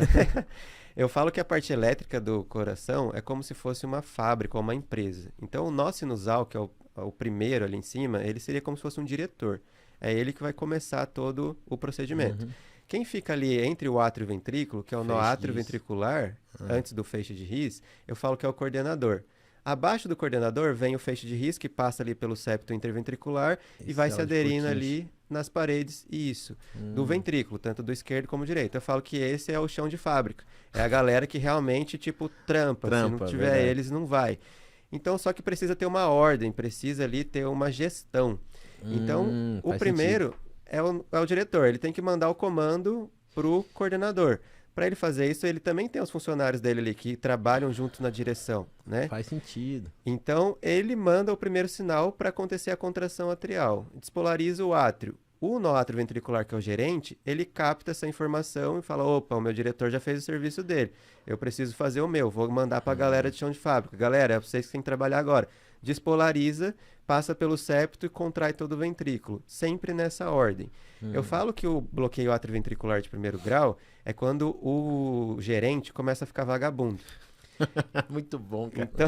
Eu falo que a parte elétrica do coração é como se fosse uma fábrica ou uma empresa. Então, o nó sinusal, que é o primeiro ali em cima, ele seria como se fosse um diretor. É ele que vai começar todo o procedimento. Quem fica ali entre o átrio e o ventrículo, que é o nó atrioventricular, antes do feixe de His, eu falo que é o coordenador. Abaixo do coordenador vem o feixe de His, que passa ali pelo septo interventricular e vai se aderindo ali nas paredes. Isso, do ventrículo, tanto do esquerdo como do direito. Eu falo que esse é o chão de fábrica. É a galera que realmente, tipo, trampa. Se não tiver eles, não vai. Então, só que precisa ter uma ordem, precisa ali ter uma gestão. Então, o primeiro é o diretor. Ele tem que mandar o comando pro coordenador. Para ele fazer isso, ele também tem os funcionários dele ali que trabalham junto na direção, né? Faz sentido. Então, ele manda o primeiro sinal para acontecer a contração atrial. Despolariza o átrio. O nó atrioventricular, que é o gerente, ele capta essa informação e fala, opa, o meu diretor já fez o serviço dele. Eu preciso fazer o meu. Vou mandar para a galera de chão de fábrica. Galera, é vocês que têm que trabalhar agora. Despolariza, passa pelo septo e contrai todo o ventrículo. Sempre nessa ordem. Eu falo que o bloqueio atrioventricular de primeiro grau é quando o gerente começa a ficar vagabundo. Muito bom, cara. Então,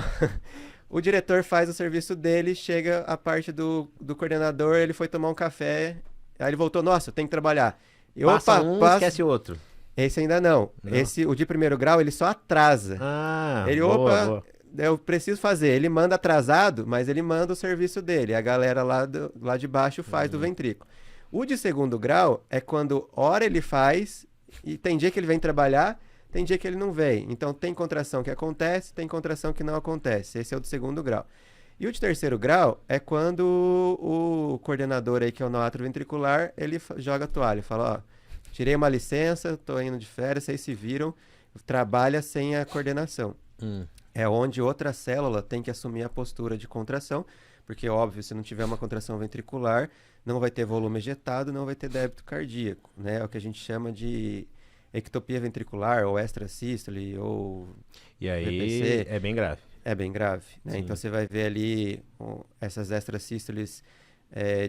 o diretor faz o serviço dele, chega a parte do coordenador, ele foi tomar um café, aí ele voltou, nossa, tem que trabalhar. E, Passa um, esquece o outro. Esse ainda não. O de primeiro grau, ele só atrasa. Ele, boa. Eu preciso fazer. Ele manda atrasado, mas ele manda o serviço dele. A galera lá de baixo faz do ventrículo. O de segundo grau é quando hora ele faz e tem dia que ele vem trabalhar, tem dia que ele não vem. Então tem contração que acontece, tem contração que não acontece. Esse é o de segundo grau. E o de terceiro grau é quando o coordenador aí, que é o noátrio ventricular, ele joga a toalha. Fala, ó, tirei uma licença, tô indo de férias, vocês se viram, trabalha sem a coordenação. É onde outra célula tem que assumir a postura de contração, porque, óbvio, se não tiver uma contração ventricular, não vai ter volume ejetado, não vai ter débito cardíaco, né? É o que a gente chama de ectopia ventricular, ou extrasístole, ou E aí VPC. é bem grave. É bem grave, né? Então você vai ver ali essas extrasístoles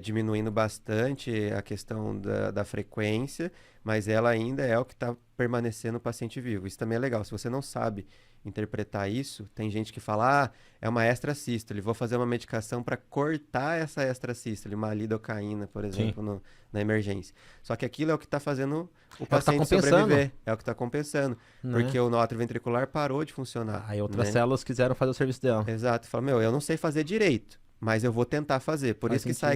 diminuindo bastante a questão da frequência, mas ela ainda é o que está permanecendo no paciente vivo. Isso também é legal. Se você não sabe interpretar isso, tem gente que fala, é uma extrasístole, vou fazer uma medicação para cortar essa extrasístole, uma lidocaína, por exemplo, na emergência. Só que aquilo é o que está fazendo o paciente sobreviver. É o que está compensando. Né? Porque o nótrio ventricular parou de funcionar. Aí outras células quiseram fazer o serviço dela. Exato. Fala, eu não sei fazer direito, mas eu vou tentar fazer. Por isso que sai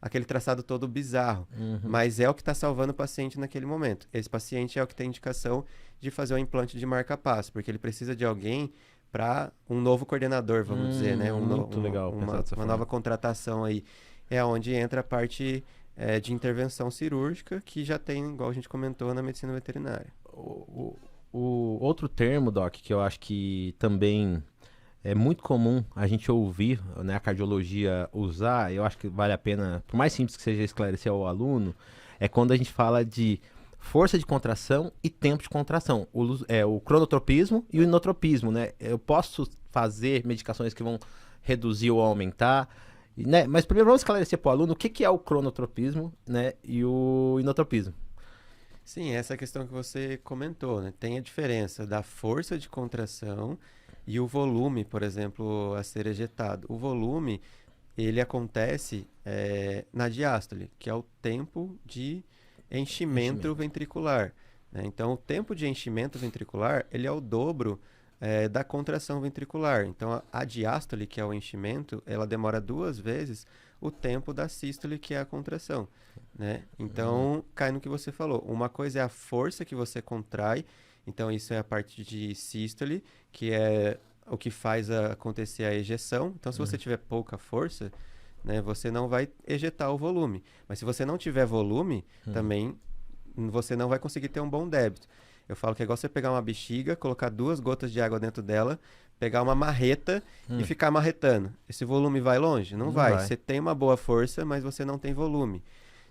aquele traçado todo bizarro. Mas é o que está salvando o paciente naquele momento. Esse paciente é o que tem indicação de fazer um implante de marca-passo, porque ele precisa de alguém para um novo coordenador, vamos dizer, né? Muito legal. Uma nova contratação aí. É onde entra a parte de intervenção cirúrgica, que já tem, igual a gente comentou, na medicina veterinária. O outro termo, Doc, que eu acho que também é muito comum a gente ouvir, né, a cardiologia usar, eu acho que vale a pena, por mais simples que seja esclarecer ao aluno, é quando a gente fala de força de contração e tempo de contração. O cronotropismo e o inotropismo, né? Eu posso fazer medicações que vão reduzir ou aumentar, né? Mas primeiro vamos esclarecer para o aluno o que é o cronotropismo, né, e o inotropismo. Sim, essa questão que você comentou, né? Tem a diferença da força de contração e o volume, por exemplo, a ser ejetado. O volume, ele acontece na diástole, que é o tempo de enchimento ventricular, né? Então, o tempo de enchimento ventricular, ele é o dobro da contração ventricular. Então, a diástole, que é o enchimento, ela demora 2 vezes o tempo da sístole, que é a contração, né? Então, cai no que você falou. Uma coisa é a força que você contrai, então isso é a parte de sístole, que é o que faz acontecer a ejeção. Então, se você tiver pouca força, né, você não vai ejetar o volume. Mas se você não tiver volume, também você não vai conseguir ter um bom débito. Eu falo que é igual você pegar uma bexiga, colocar 2 gotas de água dentro dela, pegar uma marreta e ficar marretando. Esse volume vai longe? Não vai. Você tem uma boa força, mas você não tem volume.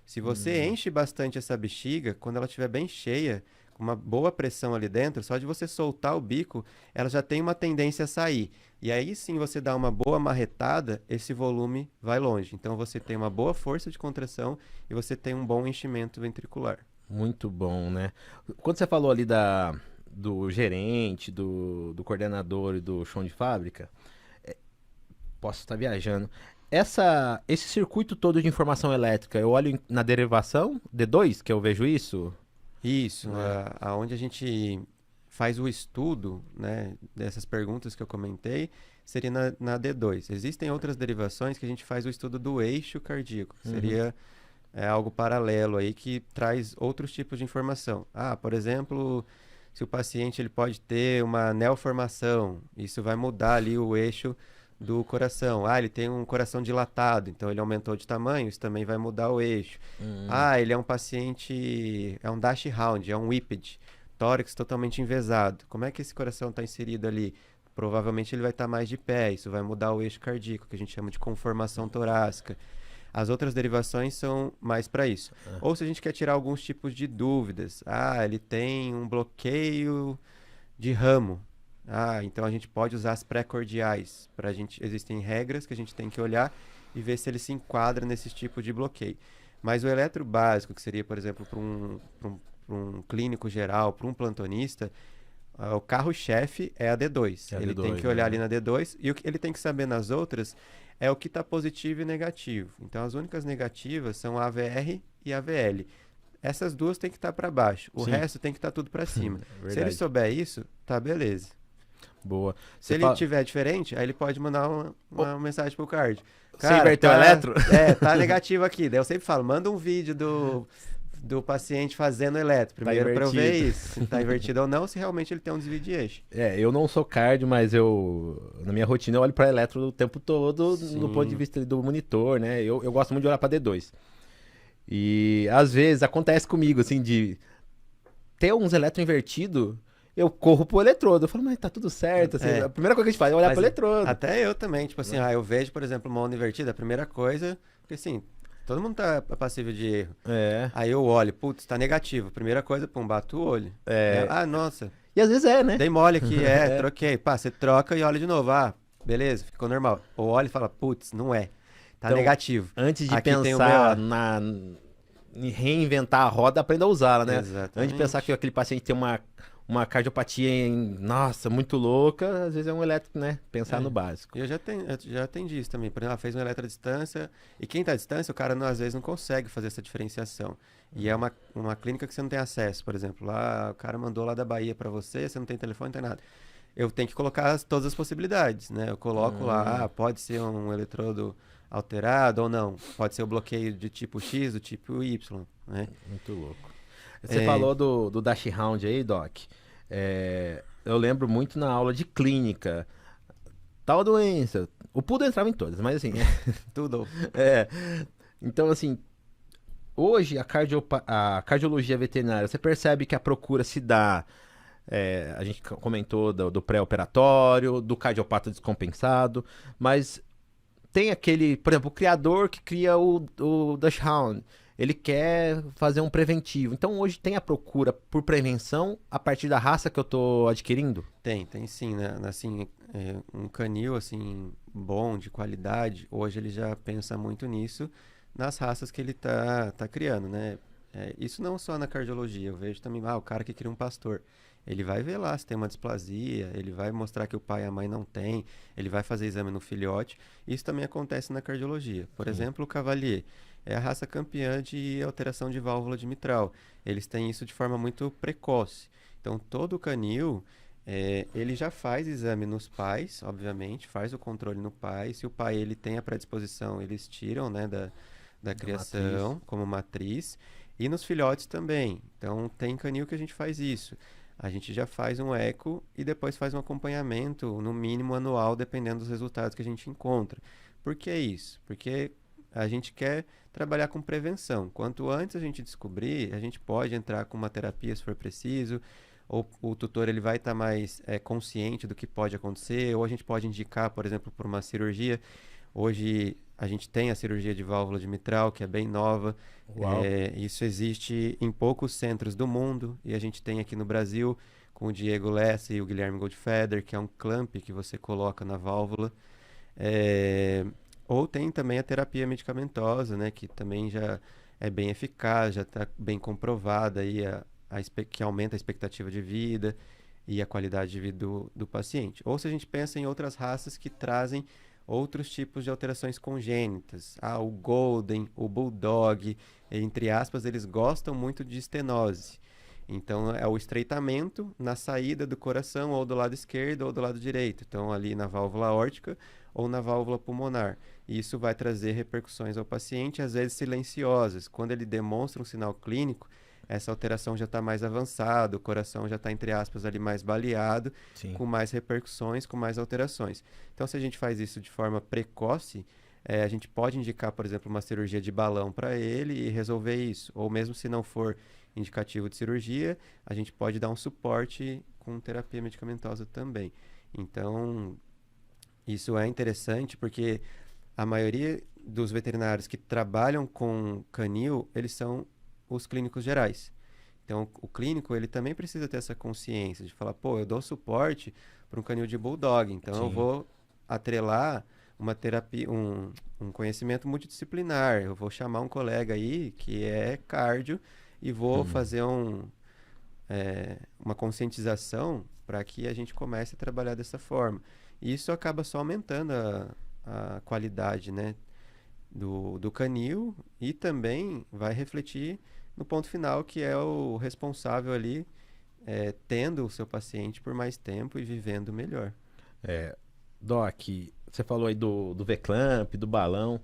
Se você enche bastante essa bexiga, quando ela estiver bem cheia, com uma boa pressão ali dentro, só de você soltar o bico, ela já tem uma tendência a sair. E aí sim você dá uma boa marretada, esse volume vai longe. Então você tem uma boa força de contração e você tem um bom enchimento ventricular. Muito bom, né? Quando você falou ali do gerente, do coordenador e do chão de fábrica, posso estar viajando. Esse circuito todo de informação elétrica, eu olho na derivação D2, que eu vejo isso? Isso, aonde a gente faz o estudo, né, dessas perguntas que eu comentei, seria na D2. Existem outras derivações que a gente faz o estudo do eixo cardíaco, que seria algo paralelo aí que traz outros tipos de informação. Por exemplo, se o paciente ele pode ter uma neoformação, isso vai mudar ali o eixo do coração. Ele tem um coração dilatado, então ele aumentou de tamanho, isso também vai mudar o eixo. Ele é um paciente, é um dash round, é um whipped, tórax totalmente envesado. Como é que esse coração está inserido ali? Provavelmente ele vai estar mais de pé, isso vai mudar o eixo cardíaco, que a gente chama de conformação torácica. As outras derivações são mais para isso. Ou se a gente quer tirar alguns tipos de dúvidas. Ele tem um bloqueio de ramo. Então a gente pode usar as pré-cordiais. Existem regras que a gente tem que olhar e ver se ele se enquadra nesse tipo de bloqueio. Mas o eletro básico, que seria, por exemplo, para um clínico geral, para um plantonista, o carro-chefe é a D2. Ele tem que olhar ali na D2 e o que ele tem que saber nas outras é o que está positivo e negativo. Então, as únicas negativas são a AVR e a AVL. essas duas tem que estar para baixo, o Sim. resto tem que estar tudo para cima. Se ele Verdade. souber isso, tá beleza. Boa. Se Você ele tiver diferente, aí ele pode mandar uma mensagem pro card. Você inverteu o eletro? Tá negativo aqui. Daí eu sempre falo, manda um vídeo do paciente fazendo eletro. Primeiro pra eu ver invertido. isso, se tá invertido ou não, se realmente ele tem um desvio de eixo. Eu não sou cardio, mas na minha rotina eu olho pra eletro o tempo todo, no ponto de Sim. vista do monitor, né? Eu gosto muito de olhar pra D2. E às vezes acontece comigo, assim, de ter uns eletro invertido, eu corro pro eletrodo. Eu falo, mas tá tudo certo, assim. É. A primeira coisa que a gente faz é olhar Mas pro eletrodo. até eu também, tipo assim, eu vejo, por exemplo, uma onda invertida, a primeira coisa, porque assim, todo mundo tá passível de erro. É. Aí eu olho, putz, tá negativo. Primeira coisa, pum, bato o olho. Né? Ah, nossa, E às vezes né? dei mole aqui, troquei. Pá, você troca e olha de novo. Ah, beleza, ficou normal. Ou olha e fala, putz, não é. Tá Então, negativo. Antes de Aqui tem o pensar BO. em reinventar a roda, aprenda a usá-la, né? Exatamente. Antes de pensar que aquele paciente tem uma cardiopatia nossa, muito louca, às vezes é um elétrico, né? Pensar no básico. E eu já atendi isso também. Por exemplo, ela fez uma eletrodistância. E quem tá à distância, o cara às vezes não consegue fazer essa diferenciação. E é uma clínica que você não tem acesso, por exemplo. Lá, o cara mandou lá da Bahia pra você não tem telefone, não tem nada. Eu tenho que colocar todas as possibilidades, né? Eu coloco lá, pode ser um eletrodo alterado ou não. Pode ser o bloqueio de tipo X, do tipo Y, né? Muito louco. Você falou do Dash Round aí, Doc. Eu lembro muito na aula de clínica. Tal doença. O Pudo entrava em todas, mas assim. Tudo. Então, assim, hoje a cardiologia veterinária, você percebe que a procura se dá. A gente comentou do pré-operatório, do cardiopata descompensado, mas tem aquele, por exemplo, o criador que cria o Dachshund. Ele quer fazer um preventivo. Então hoje tem a procura por prevenção a partir da raça que eu tô adquirindo? Tem sim, né? Assim, um canil assim bom, de qualidade, hoje ele já pensa muito nisso nas raças que ele tá criando, né? Isso não só na cardiologia, eu vejo também, o cara que cria um pastor, ele vai ver lá se tem uma displasia, ele vai mostrar que o pai e a mãe não tem, ele vai fazer exame no filhote. Isso também acontece na cardiologia. Por exemplo, o Cavalier é a raça campeã de alteração de válvula de mitral. Eles têm isso de forma muito precoce. Então, todo canil, ele já faz exame nos pais, obviamente, faz o controle no pai. Se o pai ele tem a predisposição, eles tiram, né, da criação matriz. como matriz. E nos filhotes também. Então, tem canil que a gente faz isso. A gente já faz um eco e depois faz um acompanhamento, no mínimo anual, dependendo dos resultados que a gente encontra. Por que isso? Porque a gente quer trabalhar com prevenção. Quanto antes a gente descobrir, a gente pode entrar com uma terapia se for preciso, ou o tutor ele vai estar mais consciente do que pode acontecer, ou a gente pode indicar, por exemplo, por uma cirurgia. Hoje a gente tem a cirurgia de válvula de mitral, que é bem nova. Isso existe em poucos centros do mundo, e a gente tem aqui no Brasil com o Diego Lessa e o Guilherme Goldfeder, que é um clamp que você coloca na válvula. Ou tem também a terapia medicamentosa, né, que também já é bem eficaz, já está bem comprovada aí que aumenta a expectativa de vida e a qualidade de vida do paciente. Ou se a gente pensa em outras raças que trazem outros tipos de alterações congênitas. O Golden, o Bulldog, entre aspas, eles gostam muito de estenose. Então, é o estreitamento na saída do coração, ou do lado esquerdo ou do lado direito. Então, ali na válvula aórtica ou na válvula pulmonar. Isso vai trazer repercussões ao paciente, às vezes silenciosas. Quando ele demonstra um sinal clínico, essa alteração já está mais avançada, o coração já está, entre aspas, ali mais baleado, Sim. com mais repercussões, com mais alterações. Então, se a gente faz isso de forma precoce, a gente pode indicar, por exemplo, uma cirurgia de balão para ele e resolver isso. Ou mesmo se não for indicativo de cirurgia, a gente pode dar um suporte com terapia medicamentosa também. Então, isso é interessante porque a maioria dos veterinários que trabalham com canil, eles são os clínicos gerais. Então, o clínico, ele também precisa ter essa consciência de falar, eu dou suporte para um canil de bulldog, então eu vou atrelar uma terapia, um conhecimento multidisciplinar. Eu vou chamar um colega aí que é cardio e vou fazer uma conscientização para que a gente comece a trabalhar dessa forma. E isso acaba só aumentando a qualidade, né, do canil, e também vai refletir no ponto final, que é o responsável ali tendo o seu paciente por mais tempo e vivendo melhor. Doc, você falou aí do V-clamp, do balão.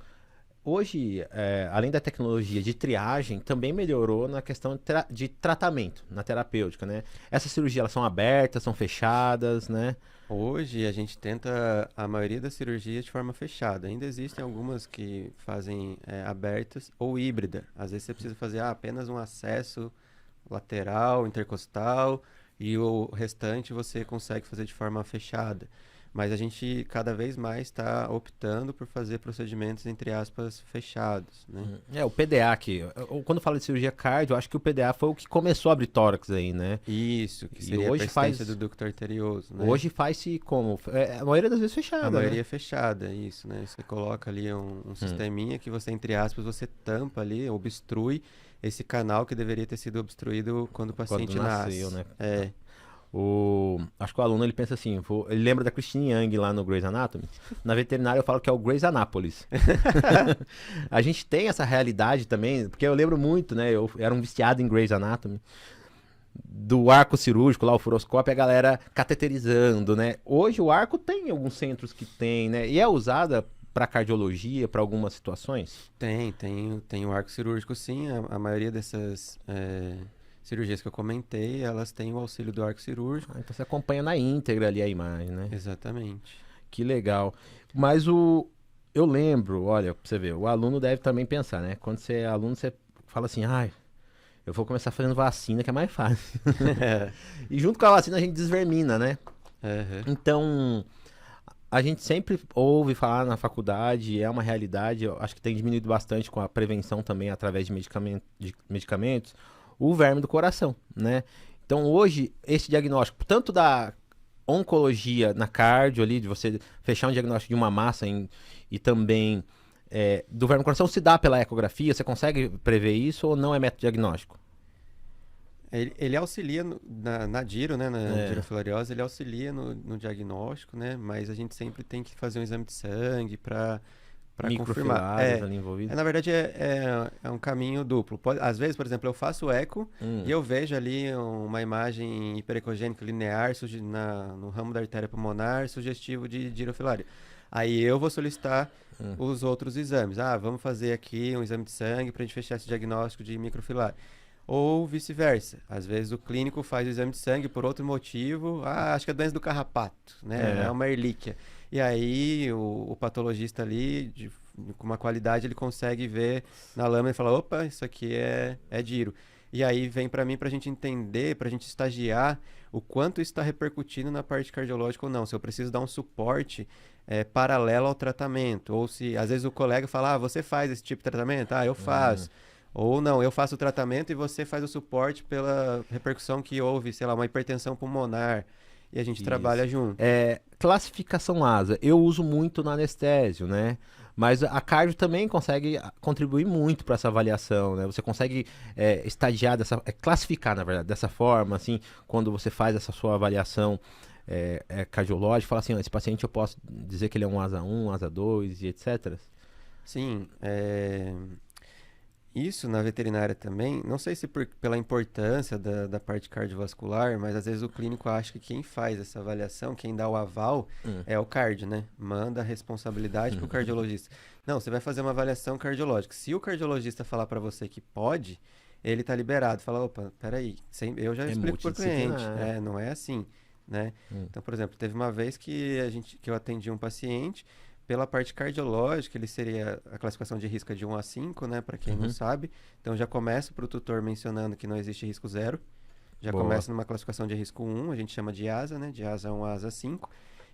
Hoje, além da tecnologia de triagem, também melhorou na questão de tratamento, na terapêutica, né? Essas cirurgias, elas são abertas, são fechadas, né? Hoje a gente tenta a maioria das cirurgias de forma fechada. Ainda existem algumas que fazem abertas ou híbrida. Às vezes você precisa fazer apenas um acesso lateral, intercostal e o restante você consegue fazer de forma fechada. Mas a gente cada vez mais está optando por fazer procedimentos, entre aspas, fechados, né? O PDA que, quando fala de cirurgia cardio, eu acho que o PDA foi o que começou a abrir tórax aí, né? Isso, que E seria hoje a persistência faz, do ducto arterioso, né? hoje faz-se como? A maioria das vezes A fechada, maioria né? é fechada, isso, né? Você coloca ali um sisteminha que você, entre aspas, você tampa ali, obstrui esse canal que deveria ter sido obstruído quando o Quando paciente nasceu, nasce. né? É, Acho que o aluno ele pensa assim, ele lembra da Christine Yang lá no Grey's Anatomy. Na veterinária eu falo que é o Grey's Anápolis. A gente tem essa realidade também, porque eu lembro muito, né? Eu era um viciado em Grey's Anatomy. Do arco cirúrgico, lá o furoscópio, a galera cateterizando, né? Hoje o arco tem alguns centros que tem, né? E é usada para cardiologia, para algumas situações. tem o arco cirúrgico, sim. A maioria dessas cirurgias que eu comentei, elas têm o auxílio do arco cirúrgico. Então você acompanha na íntegra ali a imagem, né? Exatamente. Que legal. Mas eu lembro, olha, pra você ver, o aluno deve também pensar, né? Quando você é aluno, você fala assim, ai, eu vou começar fazendo vacina, que é mais fácil. E junto com a vacina a gente desvermina, né? Aham. Então, a gente sempre ouve falar na faculdade, é uma realidade, eu acho que tem diminuído bastante com a prevenção também através de medicamentos, o verme do coração, né? Então, hoje, esse diagnóstico, tanto da oncologia na cardio ali, de você fechar um diagnóstico de uma massa e também do verme do coração, se dá pela ecografia, você consegue prever isso ou não é método diagnóstico? Ele auxilia na Diro, né, na É, dirofilariose, ele auxilia no diagnóstico, né, mas a gente sempre tem que fazer um exame de sangue para confirmar. microfilares ali envolvidos. Na verdade, é um caminho duplo. Às vezes, por exemplo, eu faço eco e eu vejo ali uma imagem hiperecogênica linear no ramo da artéria pulmonar sugestivo de dirofilária. Aí eu vou solicitar os outros exames. Vamos fazer aqui um exame de sangue para a gente fechar esse diagnóstico de microfilária. Ou vice-versa. Às vezes o clínico faz o exame de sangue por outro motivo. Acho que é doença do carrapato, né? É uma erlíquia. E aí o patologista ali, com uma qualidade, ele consegue ver na lâmina e falar, opa, isso aqui é Diro. E aí vem para mim para a gente entender, para a gente estagiar o quanto isso está repercutindo na parte cardiológica ou não. Se eu preciso dar um suporte paralelo ao tratamento. Ou se, às vezes, o colega fala, você faz esse tipo de tratamento? Eu faço. Ou não, eu faço o tratamento e você faz o suporte pela repercussão que houve, sei lá, uma hipertensão pulmonar. E a gente trabalha junto. Classificação ASA, eu uso muito no anestésio, né? Mas a cardio também consegue contribuir muito para essa avaliação, né? Você consegue estadiar, classificar, na verdade, dessa forma, assim, quando você faz essa sua avaliação cardiológica, fala assim, esse paciente eu posso dizer que ele é um ASA 1, ASA 2 e etc. Sim, isso na veterinária também, não sei se pela importância da parte cardiovascular, mas às vezes o clínico acha que quem faz essa avaliação, quem dá o aval, é o cardio, né? Manda a responsabilidade pro cardiologista. Não, você vai fazer uma avaliação cardiológica. Se o cardiologista falar para você que pode, ele tá liberado. Fala, opa, peraí, eu já explico pro cliente. Não é assim, né? Então, por exemplo, teve uma vez que eu atendi um paciente. Pela parte cardiológica, ele seria a classificação de risco de 1 a 5, né? Para quem não sabe. Então, já começo para o tutor mencionando que não existe risco 0. Já começa numa classificação de risco 1, a gente chama de ASA, né? De ASA 1 a ASA 5.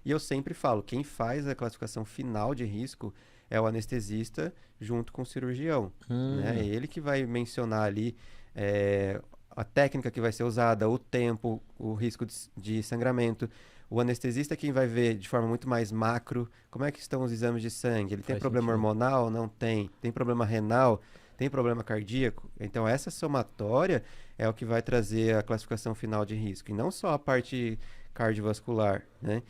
E eu sempre falo, quem faz a classificação final de risco é o anestesista junto com o cirurgião. Né? É ele que vai mencionar ali a técnica que vai ser usada, o tempo, o risco de sangramento. O anestesista é quem vai ver de forma muito mais macro como é que estão os exames de sangue. Ele tem problema hormonal? Não tem. Tem problema renal? Tem problema cardíaco? Então, essa somatória é o que vai trazer a classificação final de risco. E não só a parte cardiovascular, né?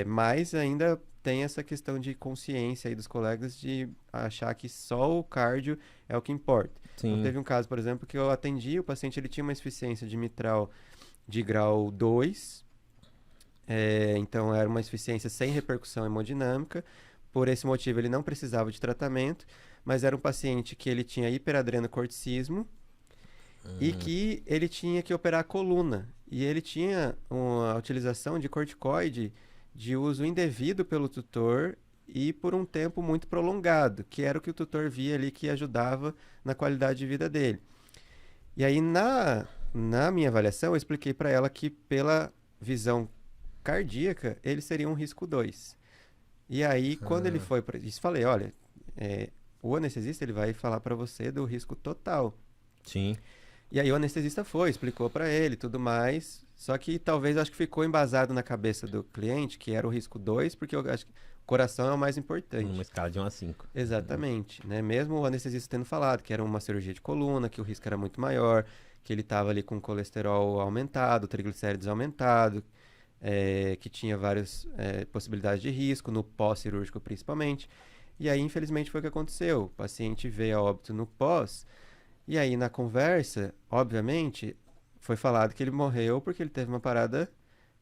Mas ainda tem essa questão de consciência aí dos colegas de achar que só o cardio é o que importa. Então, Sim. teve um caso, por exemplo, que eu atendi, o paciente ele tinha uma insuficiência de mitral de grau 2, então era uma insuficiência sem repercussão hemodinâmica. Por esse motivo, ele não precisava de tratamento, mas era um paciente que ele tinha hiperadrenocorticismo e que ele tinha que operar a coluna. E ele tinha uma utilização de corticoide de uso indevido pelo tutor e por um tempo muito prolongado, que era o que o tutor via ali que ajudava na qualidade de vida dele. E aí, na minha avaliação, eu expliquei para ela que, pela visão cardíaca, ele seria um risco 2. E aí, quando ele foi para isso, falei, olha, o anestesista ele vai falar para você do risco total. Sim. E aí o anestesista foi, explicou para ele tudo mais, só que talvez acho que ficou embasado na cabeça do cliente que era o risco 2, porque eu acho que o coração é o mais importante. Numa escala de 1 a 5. Exatamente, né? Mesmo o anestesista tendo falado que era uma cirurgia de coluna, que o risco era muito maior, que ele estava ali com colesterol aumentado, triglicéridos aumentado, que tinha várias possibilidades de risco, no pós-cirúrgico principalmente. E aí, infelizmente, foi o que aconteceu. O paciente veio a óbito no pós, e aí na conversa, obviamente, foi falado que ele morreu porque ele teve uma parada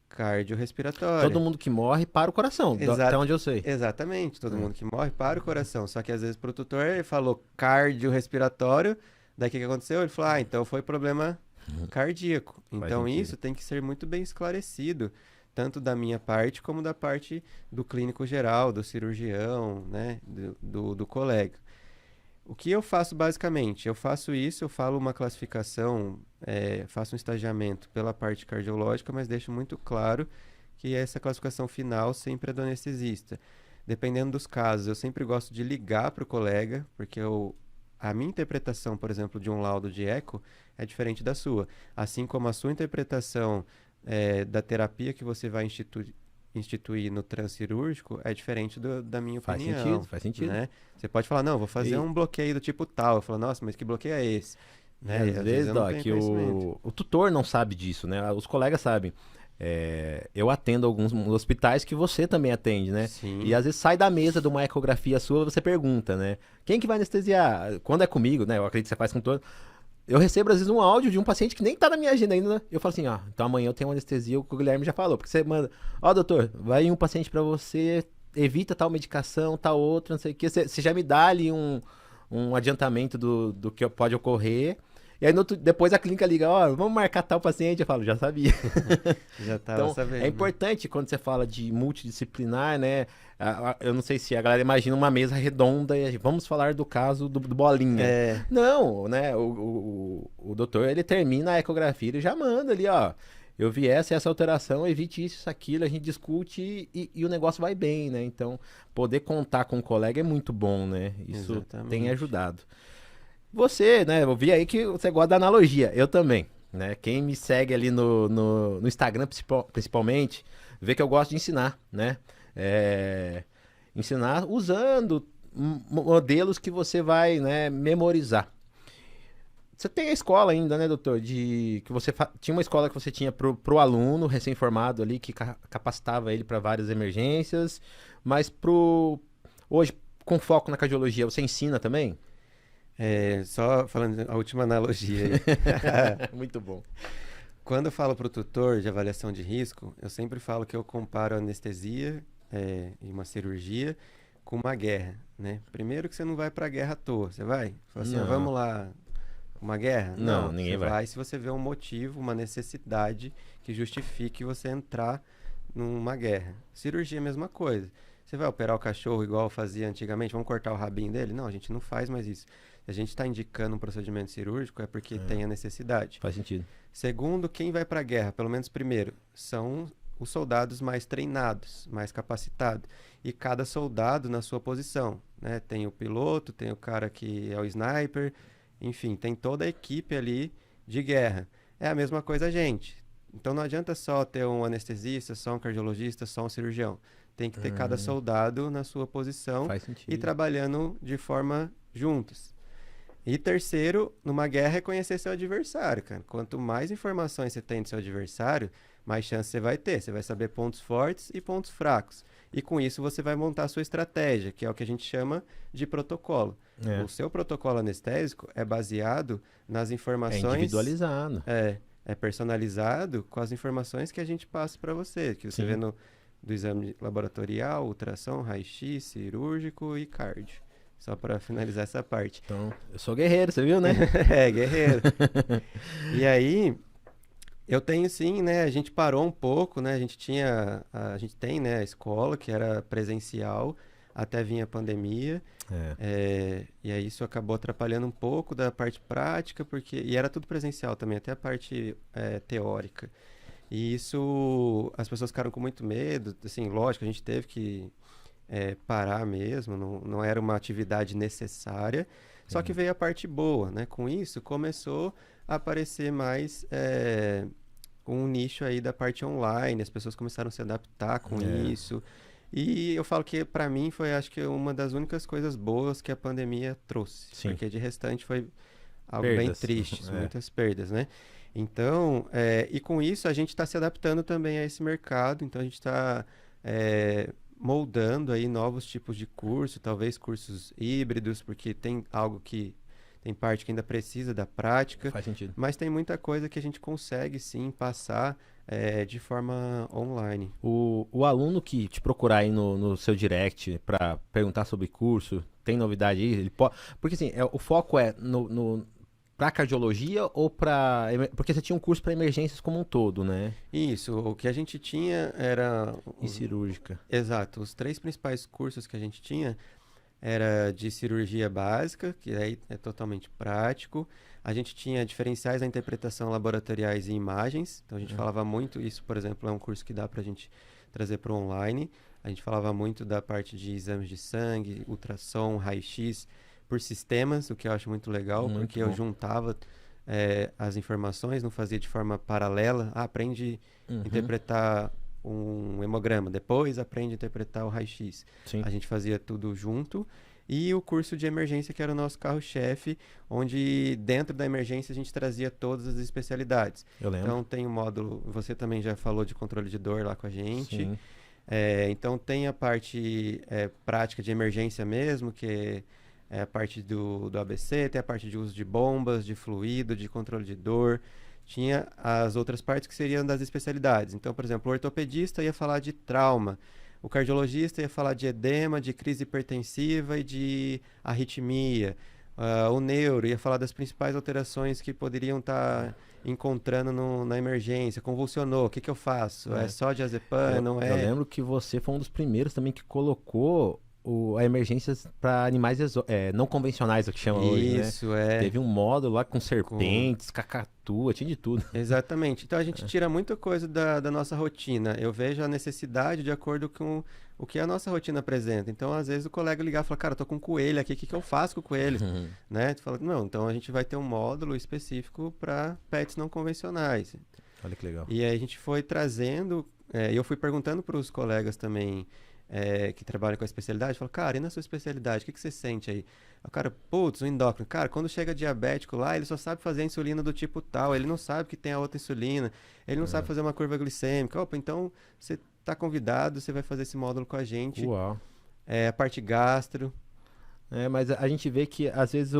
cardiorrespiratória. Todo mundo que morre para o coração, até onde eu sei. Exatamente, todo mundo que morre para o coração. Só que às vezes pro tutor ele falou cardiorrespiratório, daí o que aconteceu? Ele falou, então foi problema cardíaco. Então isso tem que ser muito bem esclarecido, tanto da minha parte como da parte do clínico geral, do cirurgião, né, do colega. O que eu faço basicamente? Eu faço isso, eu falo uma classificação, faço um estagiamento pela parte cardiológica, mas deixo muito claro que essa classificação final sempre é do anestesista. Dependendo dos casos, eu sempre gosto de ligar para o colega, porque a minha interpretação, por exemplo, de um laudo de eco é diferente da sua. Assim como a sua interpretação da terapia que você vai instituir no transcirúrgico é diferente da minha opinião. Faz sentido. Né? Você pode falar, não, vou fazer um bloqueio do tipo tal. Eu falo, nossa, mas que bloqueio é esse? Né? Às vezes, Doc, o tutor não sabe disso, né? Os colegas sabem. Eu atendo alguns hospitais que você também atende, né? Sim. E às vezes sai da mesa de uma ecografia sua, você pergunta, né? Quem que vai anestesiar? Quando é comigo, né? Eu acredito que você faz com todo. Eu recebo, às vezes, um áudio de um paciente que nem tá na minha agenda ainda, né? Eu falo assim, então amanhã eu tenho uma anestesia, o Guilherme já falou. Porque você manda, doutor, vai um paciente pra você, evita tal medicação, tal outra, não sei o quê. Você já me dá ali um adiantamento do que pode ocorrer. E aí depois a clínica liga, vamos marcar tal paciente. Eu falo, já sabia. Já tava então, sabendo. É importante quando você fala de multidisciplinar, né? Eu não sei se a galera imagina uma mesa redonda e vamos falar do caso do Bolinha. Não, né? O doutor, ele termina a ecografia e já manda ali, eu vi essa alteração, evite isso, aquilo, a gente discute e o negócio vai bem, né? Então, poder contar com o colega é muito bom, né? Isso Exatamente. tem ajudado. Você, né? Eu vi aí que você gosta da analogia. Eu também, né? Quem me segue ali no Instagram, principalmente, vê que eu gosto de ensinar, né? Ensinar usando modelos que você vai, né, memorizar. Você tem a escola ainda, né, doutor? Que você tinha uma escola que você tinha pro aluno recém-formado ali, que capacitava ele para várias emergências, mas hoje, com foco na cardiologia, você ensina também? Só falando a última analogia aí. Muito bom. Quando eu falo para o tutor de avaliação de risco, eu sempre falo que eu comparo a anestesia e uma cirurgia com uma guerra, né? Primeiro que você não vai para a guerra à toa, você vai? Fala assim, vamos lá, uma guerra? Não, ninguém vai. Se você vê um motivo, uma necessidade que justifique você entrar numa guerra. Cirurgia é a mesma coisa. Você vai operar o cachorro igual fazia antigamente? Vamos cortar o rabinho dele? Não, a gente não faz mais isso. Se a gente está indicando um procedimento cirúrgico é porque tem a necessidade. Faz sentido. Segundo, quem vai para a guerra, pelo menos primeiro, são os soldados mais treinados, mais capacitados. E cada soldado na sua posição, né? Tem o piloto, tem o cara que é o sniper, enfim, tem toda a equipe ali de guerra. É a mesma coisa a gente. Então não adianta só ter um anestesista, só um cardiologista, só um cirurgião. Tem que ter cada soldado na sua posição e trabalhando de forma juntos. E terceiro, numa guerra é conhecer seu adversário, cara. Quanto mais informações você tem do seu adversário, mais chance você vai ter. Você vai saber pontos fortes e pontos fracos. E com isso você vai montar a sua estratégia, que é o que a gente chama de protocolo. É. O seu protocolo anestésico é baseado nas É informações... individualizado. É personalizado com as informações que a gente passa para você, que você Sim. vê do exame laboratorial, ultrassom, raio-x, cirúrgico e cardio. Só para finalizar essa parte. Então, eu sou guerreiro, você viu, né? É, guerreiro. E aí, eu tenho sim, né? A gente parou um pouco, né? A gente tem, né, a escola que era presencial até vir a pandemia. E aí isso acabou atrapalhando um pouco da parte prática, e era tudo presencial também, até a parte teórica. E isso, as pessoas ficaram com muito medo, assim, lógico, a gente teve que parar mesmo, não era uma atividade necessária, só que veio a parte boa, né? Com isso, começou a aparecer mais um nicho aí da parte online, as pessoas começaram a se adaptar com isso. E eu falo que para mim foi, acho que uma das únicas coisas boas que a pandemia trouxe. Sim. Porque de restante foi algo Perdas. bem triste, muitas perdas, né? Então, e com isso a gente está se adaptando também a esse mercado. Então a gente está moldando aí novos tipos de curso, talvez cursos híbridos, porque tem parte que ainda precisa da prática. Faz sentido. Mas tem muita coisa que a gente consegue sim passar de forma online. O aluno que te procurar aí no seu direct para perguntar sobre curso, tem novidade aí? Ele pode... Porque assim, o foco é para cardiologia ou para... Porque você tinha um curso para emergências como um todo, né? Isso, o que a gente tinha era... E cirúrgica. Exato, os 3 principais cursos que a gente tinha era de cirurgia básica, que aí é totalmente prático. A gente tinha diferenciais da interpretação laboratoriais e imagens. Então, a gente falava muito, isso, por exemplo, é um curso que dá para a gente trazer para o online. A gente falava muito da parte de exames de sangue, ultrassom, raio-x, por sistemas, o que eu acho muito legal, Muito porque bom. eu juntava as informações, não fazia de forma paralela. Aprende a interpretar um hemograma, depois aprende a interpretar o raio-x. Sim. A gente fazia tudo junto. E o curso de emergência, que era o nosso carro-chefe, onde dentro da emergência a gente trazia todas as especialidades. Eu lembro. Então tem o módulo, você também já falou de controle de dor lá com a gente. Sim. Então tem a parte prática de emergência mesmo, que é a parte do ABC, tem a parte de uso de bombas, de fluido, de controle de dor. Tinha as outras partes que seriam das especialidades. Então, por exemplo, o ortopedista ia falar de trauma. O cardiologista ia falar de edema, de crise hipertensiva e de arritmia. O neuro ia falar das principais alterações que poderiam estar encontrando na emergência. Convulsionou, o que eu faço? É só diazepam, não é? Eu lembro que você foi um dos primeiros também que colocou a emergências para animais não convencionais, é o que chama hoje, né? Isso, Teve um módulo lá com serpentes, cacatua, tinha de tudo. Exatamente. Então a gente tira muita coisa da nossa rotina. Eu vejo a necessidade de acordo com o que a nossa rotina apresenta. Então, às vezes, o colega ligar e falar, cara, eu tô com um coelho aqui, o que eu faço com o coelho? Né? Tu fala, não, então a gente vai ter um módulo específico para pets não convencionais. Olha que legal. E aí a gente foi trazendo, e eu fui perguntando para os colegas também que trabalham com a especialidade, falo, cara, e na sua especialidade, o que você sente aí? O cara, putz, o endócrino. Cara, quando chega diabético lá, ele só sabe fazer a insulina do tipo tal, ele não sabe que tem a outra insulina, ele não sabe fazer uma curva glicêmica. Opa, então você tá convidado, você vai fazer esse módulo com a gente. Uau. A parte gastro. Mas a gente vê que às vezes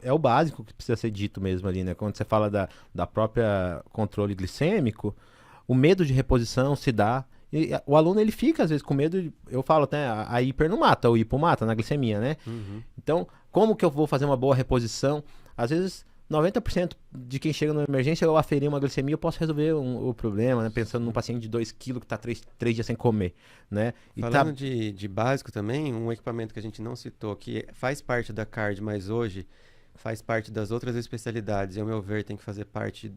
é o básico que precisa ser dito mesmo ali, né? Quando você fala da própria controle glicêmico, o medo de reposição se dá. E o aluno, ele fica, às vezes, com medo, eu falo até, a hiper não mata, o hipo mata na glicemia, né? Então, como que eu vou fazer uma boa reposição? Às vezes, 90% de quem chega na emergência, eu aferir uma glicemia, eu posso resolver o problema, né? Pensando num paciente de 2 kg que está 3 dias sem comer, né? E Falando de básico também, um equipamento que a gente não citou, que faz parte da CARD, mas hoje faz parte das outras especialidades, e ao meu ver tem que fazer parte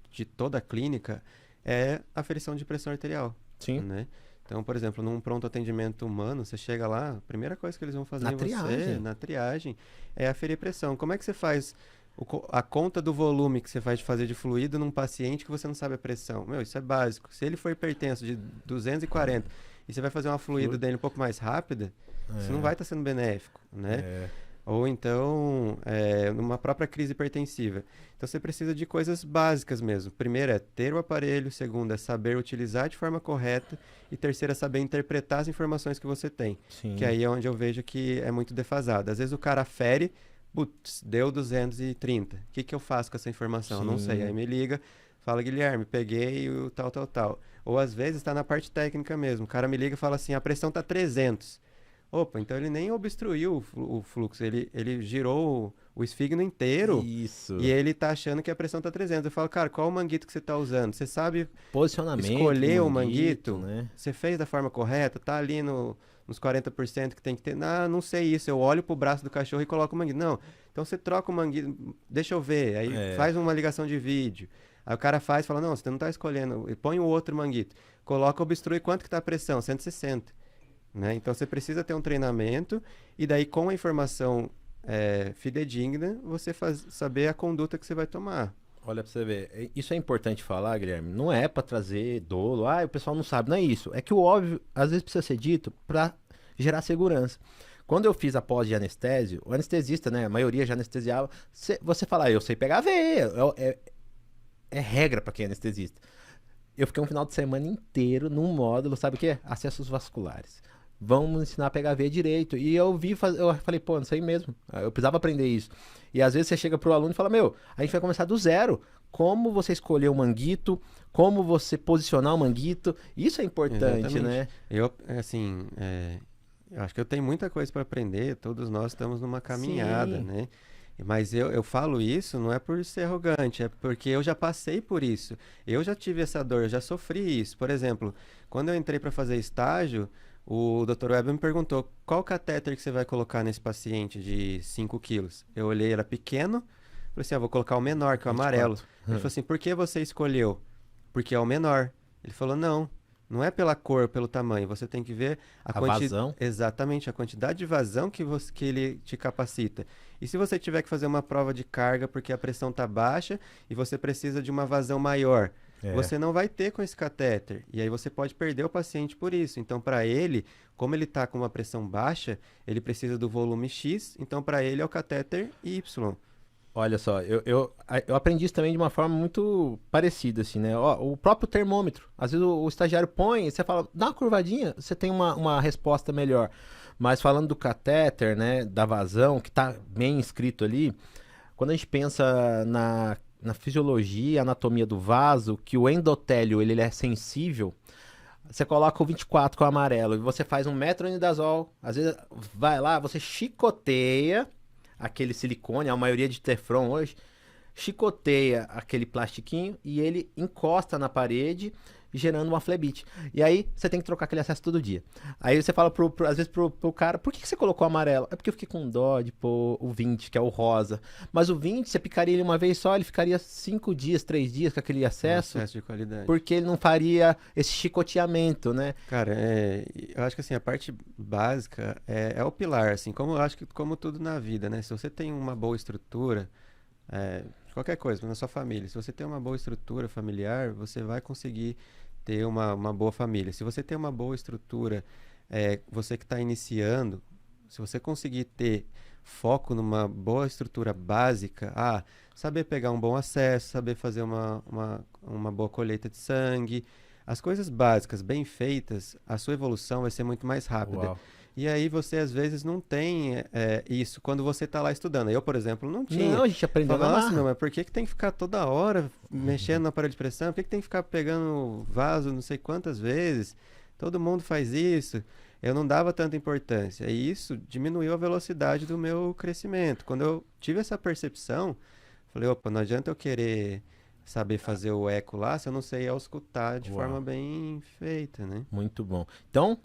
de toda a clínica, é a aferição de pressão arterial. Sim. Né? Então, por exemplo, num pronto atendimento humano, você chega lá, a primeira coisa que eles vão fazer na triagem, é aferir pressão. Como é que você faz a conta do volume que você faz de fazer de fluido num paciente que você não sabe a pressão? Meu, isso é básico. Se ele for hipertenso de 240 e você vai fazer uma fluido dele um pouco mais rápida, isso não vai estar sendo benéfico, né? Ou então, numa própria crise hipertensiva. Então, você precisa de coisas básicas mesmo. Primeiro é ter o aparelho, segundo é saber utilizar de forma correta e terceiro é saber interpretar as informações que você tem. Que Sim. aí é onde eu vejo que é muito defasado. Às vezes o cara fere, putz, deu 230. O que que eu faço com essa informação? Não sei. Aí Sim. me liga, fala, Guilherme, peguei o tal, tal, tal. Ou às vezes está na parte técnica mesmo. O cara me liga e fala assim, a pressão está 300. Opa, então ele nem obstruiu o fluxo, ele girou o esfígmo inteiro e Isso. ele tá achando que a pressão tá 300. Eu falo, cara, qual o manguito que você tá usando? Você sabe Posicionamento do escolher o manguito, manguito? né? Você fez da forma correta? Tá ali nos 40% que tem que ter? Ah, não sei isso. Eu olho pro braço do cachorro e coloco o manguito. Não, então você troca o manguito, deixa eu ver. Aí É. faz uma ligação de vídeo. Aí o cara faz e fala, não, você não tá escolhendo. E põe o outro manguito. Coloca, obstrui, quanto que tá a pressão? 160. Né? Então você precisa ter um treinamento e daí com a informação fidedigna você saber a conduta que você vai tomar. Olha pra você ver. Isso é importante falar, Guilherme. Não é pra trazer dolo. Ah, o pessoal não sabe. Não é isso. É que o óbvio, às vezes, precisa ser dito pra gerar segurança. Quando eu fiz a pós de anestésio, o anestesista, né? A maioria já anestesiava. Você fala, eu sei pegar veia. É regra pra quem é anestesista. Eu fiquei um final de semana inteiro num módulo, sabe o quê? Acessos vasculares. Vamos ensinar a pegar veia direito. E eu falei, pô, não sei mesmo. Eu precisava aprender isso. E às vezes você chega pro aluno e fala, meu, a gente vai começar do zero. Como você escolher o manguito, como você posicionar o manguito. Isso é importante, Exatamente. né? Eu acho que eu tenho muita coisa para aprender, todos nós estamos numa caminhada, Sim. né? Mas eu falo isso não é por ser arrogante, é porque eu já passei por isso. Eu já tive essa dor, eu já sofri isso. Por exemplo, quando eu entrei para fazer estágio, o Dr. Web me perguntou qual catéter que você vai colocar nesse paciente de 5 quilos. Eu olhei, era pequeno, falei assim, vou colocar o menor, que é o amarelo. 24. Ele falou assim, por que você escolheu? Porque é o menor. Ele falou, não, não é pela cor, pelo tamanho. Você tem que ver A vazão. exatamente a quantidade de vazão que ele te capacita. E se você tiver que fazer uma prova de carga porque a pressão está baixa e você precisa de uma vazão maior, É. você não vai ter com esse catéter. E aí você pode perder o paciente por isso. Então, para ele, como ele está com uma pressão baixa, ele precisa do volume X. Então, para ele é o catéter Y. Olha só, eu aprendi isso também de uma forma muito parecida, assim, né? Ó, o próprio termômetro. Às vezes o estagiário põe, você fala, dá uma curvadinha, você tem uma resposta melhor. Mas falando do catéter, né, da vazão, que tá bem escrito ali, quando a gente pensa na fisiologia, anatomia do vaso, que o endotélio ele é sensível, você coloca o 24 com o amarelo e você faz um metronidazol, às vezes vai lá, você chicoteia aquele silicone, a maioria de Teflon hoje, chicoteia aquele plastiquinho e ele encosta na parede, gerando uma flebite. E aí você tem que trocar aquele acesso todo dia. Aí você fala às vezes pro cara, por que você colocou amarelo? É porque eu fiquei com dó de pôr o 20, que é o rosa. Mas o 20, você picaria ele uma vez só, ele ficaria 5 dias, 3 dias com aquele Um acesso, acesso de qualidade. porque ele não faria esse chicoteamento, né? Cara, eu acho que assim, a parte básica é o pilar, assim, como eu acho que como tudo na vida, né? Se você tem uma boa estrutura, qualquer coisa, na sua família, se você tem uma boa estrutura familiar, você vai conseguir ter uma boa família. Se você tem uma boa estrutura, você que está iniciando, se você conseguir ter foco numa boa estrutura básica, saber pegar um bom acesso, saber fazer uma boa colheita de sangue, as coisas básicas bem feitas, a sua evolução vai ser muito mais rápida. Uau. E aí você às vezes não tem isso quando você está lá estudando. Eu, por exemplo, não Não, tinha. a gente aprendeu na Falava, nossa, marra. meu, mas por que que tem que ficar toda hora mexendo no aparelho de pressão? Por que que tem que ficar pegando vaso não sei quantas vezes? Todo mundo faz isso. Eu não dava tanta importância. E isso diminuiu a velocidade do meu crescimento. Quando eu tive essa percepção, falei, opa, não adianta eu querer saber fazer o eco lá se eu não sei auscultar de Uau. forma bem feita, né? Muito bom. Então,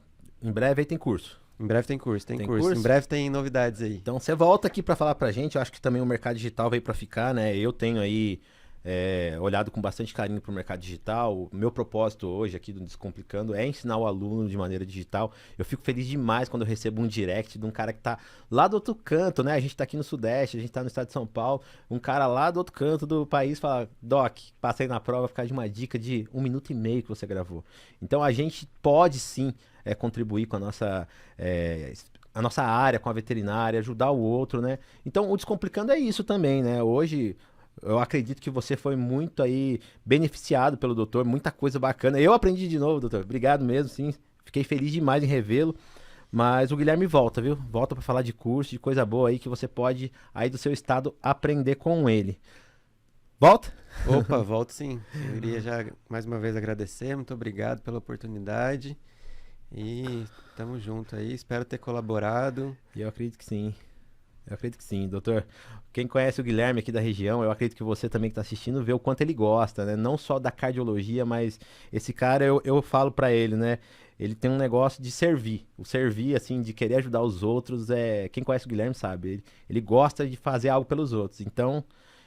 em breve aí tem curso. Em breve tem curso, tem Tem curso. Em curso? breve tem novidades aí. Então você volta aqui para falar pra gente. Eu acho que também o mercado digital veio para ficar, né? Eu tenho aí olhado com bastante carinho para o mercado digital. O meu propósito hoje aqui do Descomplicando é ensinar o aluno de maneira digital. Eu fico feliz demais quando eu recebo um direct de um cara que tá lá do outro canto, né? A gente tá aqui no Sudeste, a gente tá no estado de São Paulo. Um cara lá do outro canto do país fala: Doc, passei na prova, ficar de uma dica de 1 minuto e meio que você gravou. Então a gente pode sim contribuir com a nossa a nossa área com a veterinária, ajudar o outro, né? Então, o Descomplicando é isso também, né? Hoje, eu acredito que você foi muito aí beneficiado pelo doutor, muita coisa bacana. Eu aprendi de novo, doutor. Obrigado mesmo, sim. Fiquei feliz demais em revê-lo. Mas o Guilherme volta, viu? Volta para falar de curso, de coisa boa aí que você pode, aí do seu estado, aprender com ele. Volta? Opa, volto sim. Eu iria já mais uma vez agradecer, muito obrigado pela oportunidade e tamo junto aí, espero ter colaborado. Eu acredito que sim. Eu acredito que sim, doutor. Quem conhece o Guilherme aqui da região, eu acredito que você também que está assistindo vê o quanto ele gosta, né? Não só da cardiologia, mas esse cara, eu falo para ele, né? Ele tem um negócio de servir. O servir, assim, de querer ajudar os outros, quem conhece o Guilherme sabe. Ele gosta de fazer algo pelos outros. Então,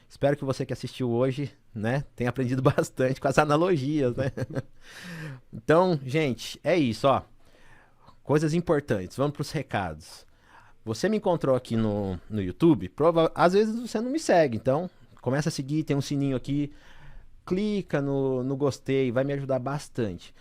espero que você que assistiu hoje, né, tenha aprendido bastante com as analogias, né? Então, gente, é isso, ó. Coisas importantes. Vamos para os recados. Você me encontrou aqui no YouTube, às vezes você não me segue, então começa a seguir, tem um sininho aqui, clica no gostei, vai me ajudar bastante.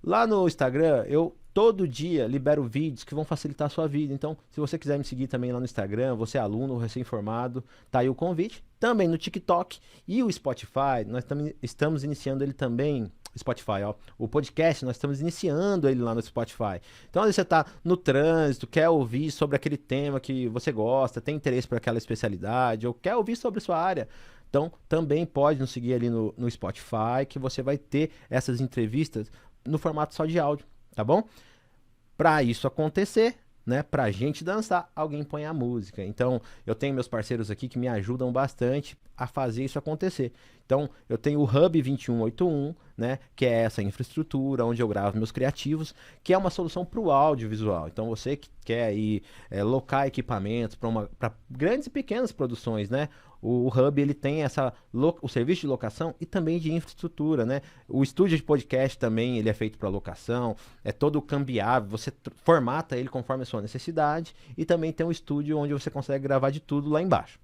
Lá no Instagram, eu todo dia libero vídeos que vão facilitar a sua vida, então se você quiser me seguir também lá no Instagram, você é aluno, recém-formado, tá aí o convite. Também no TikTok e o Spotify, nós estamos iniciando ele também. Spotify, ó. O podcast, nós estamos iniciando ele lá no Spotify. Então, às vezes você tá no trânsito, quer ouvir sobre aquele tema que você gosta, tem interesse por aquela especialidade, ou quer ouvir sobre a sua área. Então, também pode nos seguir ali no Spotify, que você vai ter essas entrevistas no formato só de áudio, tá bom? Para isso acontecer, né, pra gente dançar, alguém põe a música. Então, eu tenho meus parceiros aqui que me ajudam bastante a fazer isso acontecer. Então, eu tenho o Hub 2181, né, que é essa infraestrutura onde eu gravo meus criativos, que é uma solução para o audiovisual. Então, você que quer aí locar equipamentos para grandes e pequenas produções, né? O Hub ele tem o serviço de locação e também de infraestrutura, né? O estúdio de podcast também ele é feito para locação, é todo cambiável, você formata ele conforme a sua necessidade e também tem um estúdio onde você consegue gravar de tudo lá embaixo.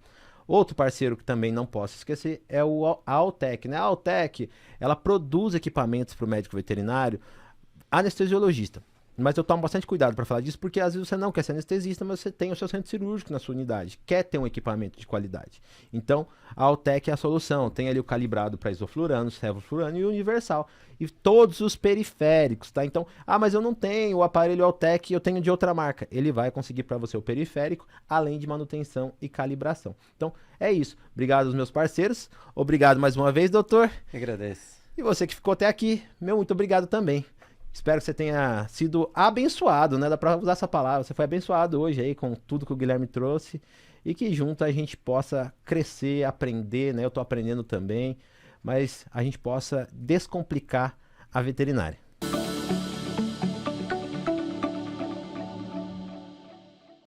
Outro parceiro que também não posso esquecer é a Altec, né? A Altec, ela produz equipamentos para o médico veterinário anestesiologista. Mas eu tomo bastante cuidado para falar disso, porque às vezes você não quer ser anestesista, mas você tem o seu centro cirúrgico na sua unidade, quer ter um equipamento de qualidade. Então, a Altec é a solução. Tem ali o calibrado para isoflurano, sevoflurano e universal. E todos os periféricos, tá? Então, mas eu não tenho o aparelho Altec, eu tenho de outra marca. Ele vai conseguir para você o periférico, além de manutenção e calibração. Então, é isso. Obrigado aos meus parceiros. Obrigado mais uma vez, doutor. Agradeço. E você que ficou até aqui, meu muito obrigado também. Espero que você tenha sido abençoado, né? Dá pra usar essa palavra. Você foi abençoado hoje aí com tudo que o Guilherme trouxe e que junto a gente possa crescer, aprender, né? Eu tô aprendendo também, mas a gente possa descomplicar a veterinária.